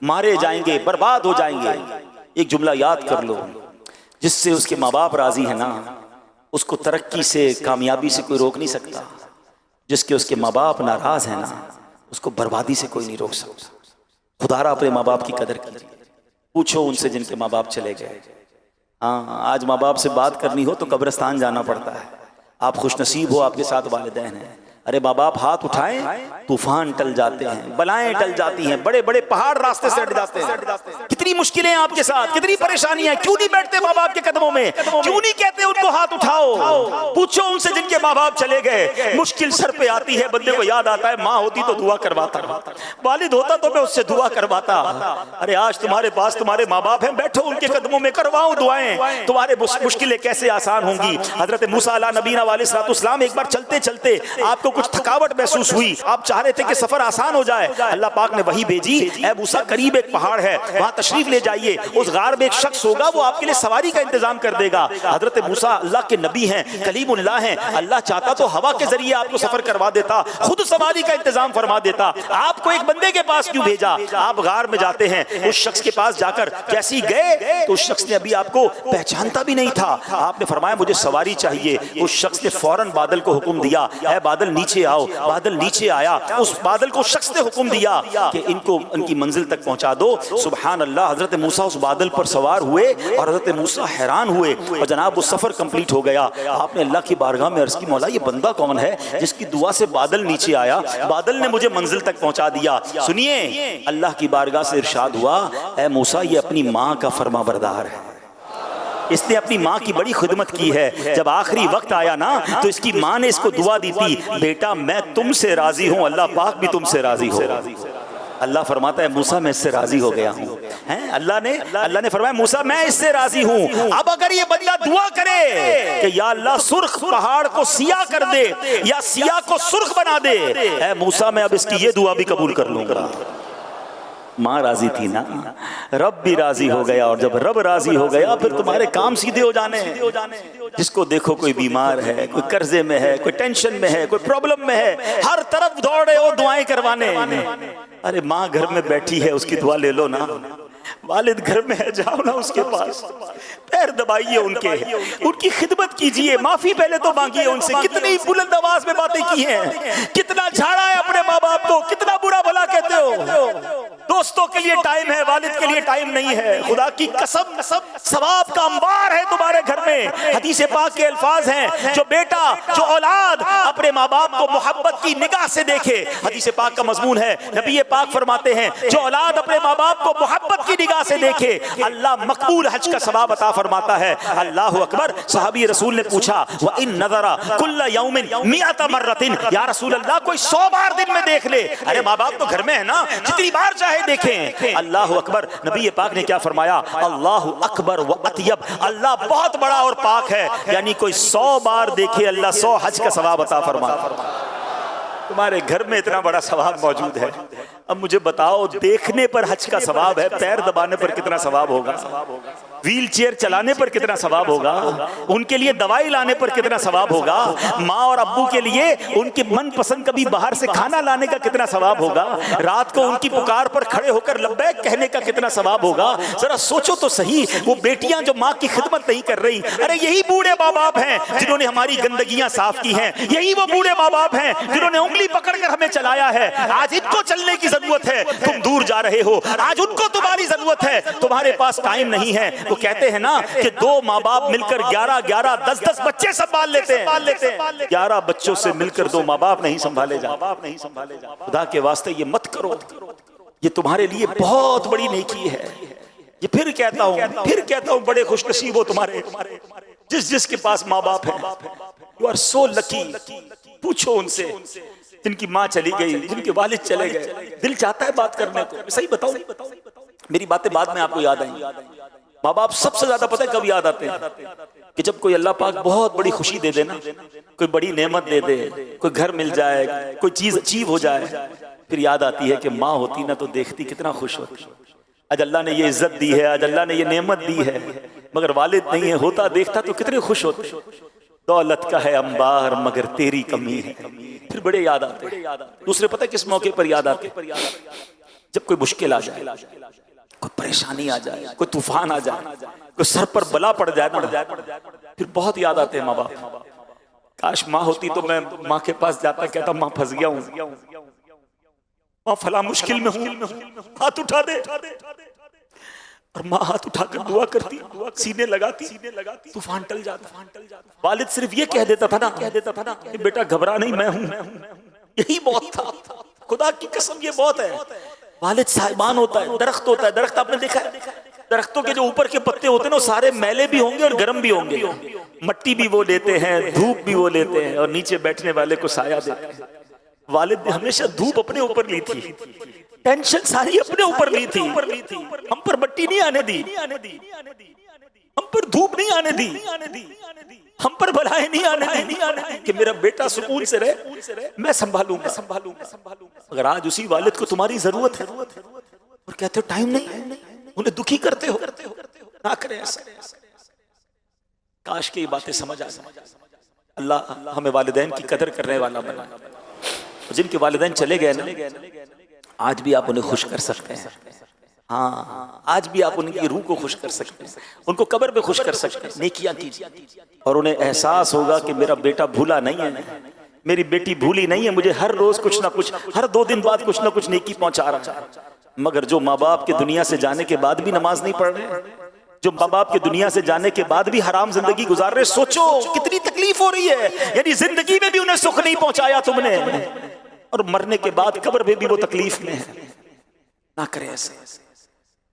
مارے جائیں گے، برباد ہو جائیں گے. ایک جملہ یاد کر لو، جس سے اس کے ماں باپ راضی ہیں نا اس کو ترقی سے کامیابی سے کوئی روک نہیں سکتا. جس کے ماں باپ ناراض ہیں نا اس کو بربادی سے کوئی نہیں روک سکتا. خدا را اپنے ماں باپ کی قدر کیجیے. پوچھو ان سے جن کے ماں باپ چلے گئے. ہاں آج ماں باپ سے بات کرنی ہو تو قبرستان جانا پڑتا ہے. آپ خوش نصیب ہو آپ کے ساتھ والدین ہیں. ارے ماں باپ ہاتھ اٹھائیں طوفان ٹل جاتے ہیں، بلائیں ٹل جاتی ہیں، بڑے بڑے پہاڑ راستے سے ہٹ جاتے ہیں۔ کتنی مشکلیں آپ کے ساتھ، کتنی پریشانیاں، کیوں نہیں بیٹھتے ماں باپ کے قدموں میں؟ کیوں نہیں کہتے ان کو ہاتھ اٹھاؤ؟ پوچھو ان سے جن کے ماں باپ چلے گئے، مشکل سر پہ آتی ہے، بندے کو یاد آتا ہے ماں ہوتی تو دعا کرواتا، والد ہوتا تو میں اس سے دعا کرواتا۔ ارے آج تمہارے پاس تمہارے ماں باپ ہیں، بیٹھو ان کے قدموں میں، کرواؤ دعائیں، تمہارے مشکلیں کیسے آسان ہوں گی۔ حضرت موسیٰ علیہ نبینا علیہ السلام ایک بار چلتے چلتے آپ کو کچھ تھکاوٹ محسوس ہوئی، آپ چاہ رہے تھے کہ سفر آسان ہو جائے، اللہ پاک نے وحی بھیجی، اے موسیٰ قریب ایک پہاڑ ہے، وہاں تشریف لے جائیے، اس غار میں ایک شخص ہوگا، وہ آپ کے لیے سواری کا انتظام کر دے گا۔ حضرت موسیٰ اللہ کے نبی ہیں، کلیم اللہ ہیں، اللہ چاہتا تو ہوا کے ذریعے آپ کو سفر کروا دیتا، خود سواری کا انتظام فرما دیتا، آپ کو ایک بندے کے پاس کیوں بھیجا؟ آپ غار میں جاتے ہیں، اس شخص کے پاس جا کر جیسے ہی گئے تو اس شخص نے ابھی آپ کو پہچانتا بھی نہیں تھا، آپ نے فرمایا مجھے سواری چاہیے، اس شخص نے فوراً بادل کو حکم دیا، اے بادل نیچے آؤ، بادل نیچے آیا، اس بادل کو شخص نے حکم دیا کہ ان کو ان کی منزل تک پہنچا دو۔ سبحان اللہ، حضرت موسیٰ اس بادل پر سوار ہوئے اور حضرت موسیٰ حیران ہوئے، اور جناب وہ سفر کمپلیٹ ہو گیا۔ آپ نے اللہ کی بارگاہ میں عرض کی مولا یہ بندہ کون ہے جس کی دعا سے بادل نیچے آیا، بادل نے مجھے منزل تک پہنچا دیا؟ سنیے، اللہ کی بارگاہ سے ارشاد ہوا، اے موسیٰ یہ اپنی ماں کا فرما بردار ہے، اس نے اپنی ماں کی بڑی خدمت کی ہے، جب آخری وقت آیا نا تو اس کی ماں نے اس کو دعا دی تھی، بیٹا میں تم سے راضی ہوں، اللہ پاک بھی تم سے راضی ہو۔ اللہ فرماتا ہے موسیٰ میں اس سے راضی ہو گیا ہوں، اللہ نے فرمایا موسیٰ میں اس سے راضی ہوں۔ اب اگر یہ بندہ دعا کرے کہ یا اللہ سرخ پہاڑ کو سیاہ کر دے یا سیاہ کو سرخ بنا دے، اے موسیٰ میں اب اس کی یہ دعا بھی قبول کر لوں گا۔ ماں راضی تھی نا، رب بھی راضی ہو گیا، اور جب رب راضی ہو گیا پھر تمہارے کام سیدھے ہو جانے ہیں۔ جس کو دیکھو کوئی بیمار ہے، کوئی قرضے میں ہے، کوئی ٹینشن میں ہے، کوئی پرابلم میں ہے، ہر طرف دوڑے ہو دعائیں کروانے۔ ارے ماں گھر میں بیٹھی ہے، اس کی دعا لے لو نا، والد گھر میں ہے، جاؤ نا اس کے پاس، پیر دبائیے ان کے، ان کی خدمت کیجئے، معافی پہلے تو مانگیے ان سے۔ کتنی بلند آواز میں باتیں کی ہیں، کتنا جھاڑا ہے اپنے ماں باپ کو، کتنا برا بھلا کہتے ہو۔ دوستوں کے لیے ٹائم ہے، والد کے لیے ٹائم نہیں ہے۔ خدا کی قسم ثواب کا انبار ہے تمہارے گھر میں۔ حدیث پاک کے الفاظ ہیں، جو بیٹا جو اولاد اپنے ماں باپ کو محبت کی نگاہ سے دیکھے، حدیث پاک کا مضمون ہے، نبی پاک فرماتے ہیں جو اولاد اپنے ماں باپ کو محبت کی نگاہ سے دیکھے اللہ مقبول حج کا ثواب عطا فرماتا ہے۔ اللہ اکبر۔ صحابی رسول نے پوچھا وَإِن نَظَرَ كُلَّ يَوْمٍ 100 مرة، یا رسول اللہ کوئی 100 بار دن میں دیکھ لے؟ ارے ماں باپ تو گھر میں ہے نا، جتنی بار چاہے دیکھیں۔ اللہ اکبر۔ نبی پاک نے کیا فرمایا؟ اللہ اکبر و اطیب، اللہ بہت بڑا اور پاک ہے، یعنی کوئی 100 بار دیکھے اللہ 100 حج کا ثواب عطا فرماتا۔ تمہارے گھر میں اتنا بڑا ثواب موجود ہے، اب مجھے بتاؤ دیکھنے پر حج کا ثواب ہے، پیر دبانے پر کتنا ثواب ہوگا؟ ویل چیئر چلانے پر کتنا ثواب ہوگا؟ ان کے لیے دوائی لانے پر کتنا ثواب ہوگا؟ ماں اور ابو کے لیے ان کے من پسند کبھی باہر سے کھانا لانے کا کتنا ثواب ہوگا؟ رات کو ان کی پکار پر کھڑے ہو کر لبیک کہنے کا کتنا ثواب ہوگا؟ ذرا سوچو تو صحیح، وہ بیٹیاں جو ماں کی خدمت نہیں کر رہی، ارے یہی بوڑھے ماں باپ ہیں جنہوں نے ہماری گندگیاں صاف کی ہیں، یہی وہ بوڑھے ماں باپ ہیں جنہوں نے انگلی پکڑ کر ہمیں چلایا ہے۔ آج ان کو چلنے کی ضرورت ہے، تم دور جا رہے ہو، آج ان کو تمہاری ضرورت ہے، تمہارے پاس ٹائم نہیں ہے۔ وہ کہتے ہیں نا کہ 2 ماں باپ مل کر 11 10 بچے سنبھال لیتے ہیں، 11 بچوں سے مل کر 2 ماں باپ نہیں سنبھالے جاتے۔ خدا کے واسطے یہ مت کرو، یہ تمہارے لیے بہت بڑی نیکی ہے۔ یہ پھر کہتا ہوں بڑے خوش نصیب ہو تمہارے جس کے پاس ماں باپ ہیں۔ یو آر سو لکی۔ پوچھو ان سے جن کی ماں چلی گئی، جن کے والد چلے گئے، دل چاہتا ہے بات کرنے کو۔ صحیح بتاؤ، میری باتیں بعد میں آپ کو یاد آئیں۔ ماں باپ سب سے زیادہ پتہ ہے کب یاد آتے ہیں؟ کہ جب کوئی اللہ پاک بہت بڑی خوشی دے دے نا، کوئی بڑی نعمت دے دے، کوئی گھر مل جائے، کوئی چیز اچیو ہو جائے، پھر یاد آتی ہے کہ ماں ہوتی نا تو دیکھتی کتنا خوش ہوتی۔ آج اللہ نے یہ عزت دی ہے، آج اللہ نے یہ نعمت دی ہے، مگر والد نہیں ہے، ہوتا دیکھتا تو کتنے خوش ہوتے۔ دولت کا ہے انبار مگر تیری کمی ہے، پھر بڑے یاد آتے۔ دوسرے پتہ کس موقع پر یاد آتے؟ جب کوئی مشکل آ جائے، کوئی پریشانی آ جائے، کوئی طوفان آ جائے، کوئی سر پر بلا پڑ جائے، پھر بہت یاد آتے ہیں ماں باپ۔ کاش ماں ہوتی تو میں ماں کے پاس جاتا، کہتا ماں پھنس گیا ہوں، ماں فلاں مشکل میں ہوں، ہاتھ اٹھا دے، اور ماں ہاتھ اٹھا کر دعا کرتی، سینے لگاتی، طوفان ٹل جاتا۔ والد صرف یہ کہہ دیتا تھا نا کہ بیٹا گھبرا نہیں، میں ہوں، یہی بہت تھا، خدا کی قسم یہ بہت ہے۔ والد صاحبان ہوتا ہے، درخت ہوتا ہے، درخت آپ نے دیکھا ہے، درختوں کے جو اوپر کے پتے ہوتے ہیں وہ سارے میلے بھی ہوں گے اور گرم بھی ہوں گے، مٹی بھی وہ لیتے ہیں، دھوپ بھی وہ لیتے ہیں، اور نیچے بیٹھنے والے کو سایہ دیتے ہیں۔ والد نے ہمیشہ دھوپ اپنے اوپر لی تھی، ٹینشن ساری اپنے اوپر لی تھی، ہم پر مٹی نہیں آنے دی، ہم پر دھوپ نہیں آنے دی، ہم پر بلائیں نہیں آنے دی کہ میرا بیٹا سکون سے رہے، میں سنبھالوں گا۔ اگر آج اسی والد کو تمہاری ضرورت ہے اور کہتے ہو ٹائم نہیں ہے، انہیں دکھی کرتے ہو، نہ کریں ایسا۔ کاش کہ یہ باتیں سمجھ آ جائیں۔ اللہ ہمیں والدین کی قدر کرنے والا بنا۔ جن کے والدین چلے گئے نا، آج بھی آپ انہیں خوش کر سکتے ہیں، ہاں آج بھی آپ ان کی روح کو خوش کر سکتے ہیں، ان کو قبر پہ خوش کر سکتے ہیں۔ نیکیاں کیجیے اور انہیں احساس ہوگا کہ میرا بیٹا بھولا نہیں ہے، میری بیٹی بھولی نہیں ہے، مجھے ہر روز کچھ نہ کچھ، ہر 2 دن بعد کچھ نہ کچھ نیکی پہنچا رہا ہے۔ مگر جو ماں باپ کے دنیا سے جانے کے بعد بھی نماز نہیں پڑھ رہے، جو ماں باپ کے دنیا سے جانے کے بعد بھی حرام زندگی گزار رہے، سوچو کتنی تکلیف ہو رہی ہے۔ یعنی زندگی میں بھی انہیں سکھ نہیں پہنچایا تم نے، اور مرنے کے بعد قبر میں بھی وہ تکلیف میں ہے۔ نہ کرے ایسے۔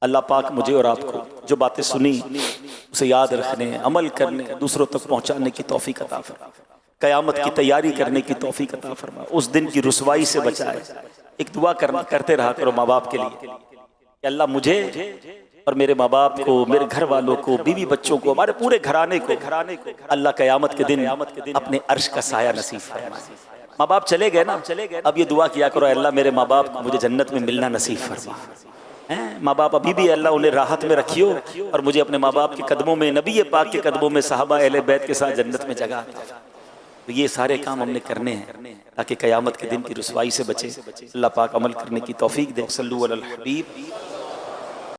اللہ پاک مجھے اور آپ کو جو باتیں سنی اسے یاد رکھنے، عمل کرنے، دوسروں تک پہنچانے کی توفیق عطا فرما، قیامت کی تیاری کرنے کی توفیق عطا فرما، اس دن کی رسوائی سے بچائے۔ ایک دعا کرتے رہا کرو ماں باپ کے لیے کہ اللہ مجھے اور میرے ماں باپ کو، میرے گھر والوں کو، بیوی بچوں کو، ہمارے پورے گھرانے کو اللہ قیامت کے دن اپنے عرش کا سایہ نصیب فرمائے۔ ماں باپ چلے گئے نا، اب یہ دعا کیا کرو، اللہ میرے ماں باپ کو مجھے جنت میں ملنا نصیب فرما۔ ماں باپ ابھی بھی اللہ انہیں راحت میں رکھیو، اور مجھے اپنے ماں باپ کے قدموں میں، نبی پاک کے قدموں میں، صحابہ اہل بیت کے ساتھ جنت میں جگہ عطا فرما۔ تو یہ سارے کام ہم نے کرنے ہیں تاکہ قیامت کے دن کی رسوائی سے بچے۔ اللہ پاک عمل کرنے کی توفیق دے۔ صلو علی الحبیب۔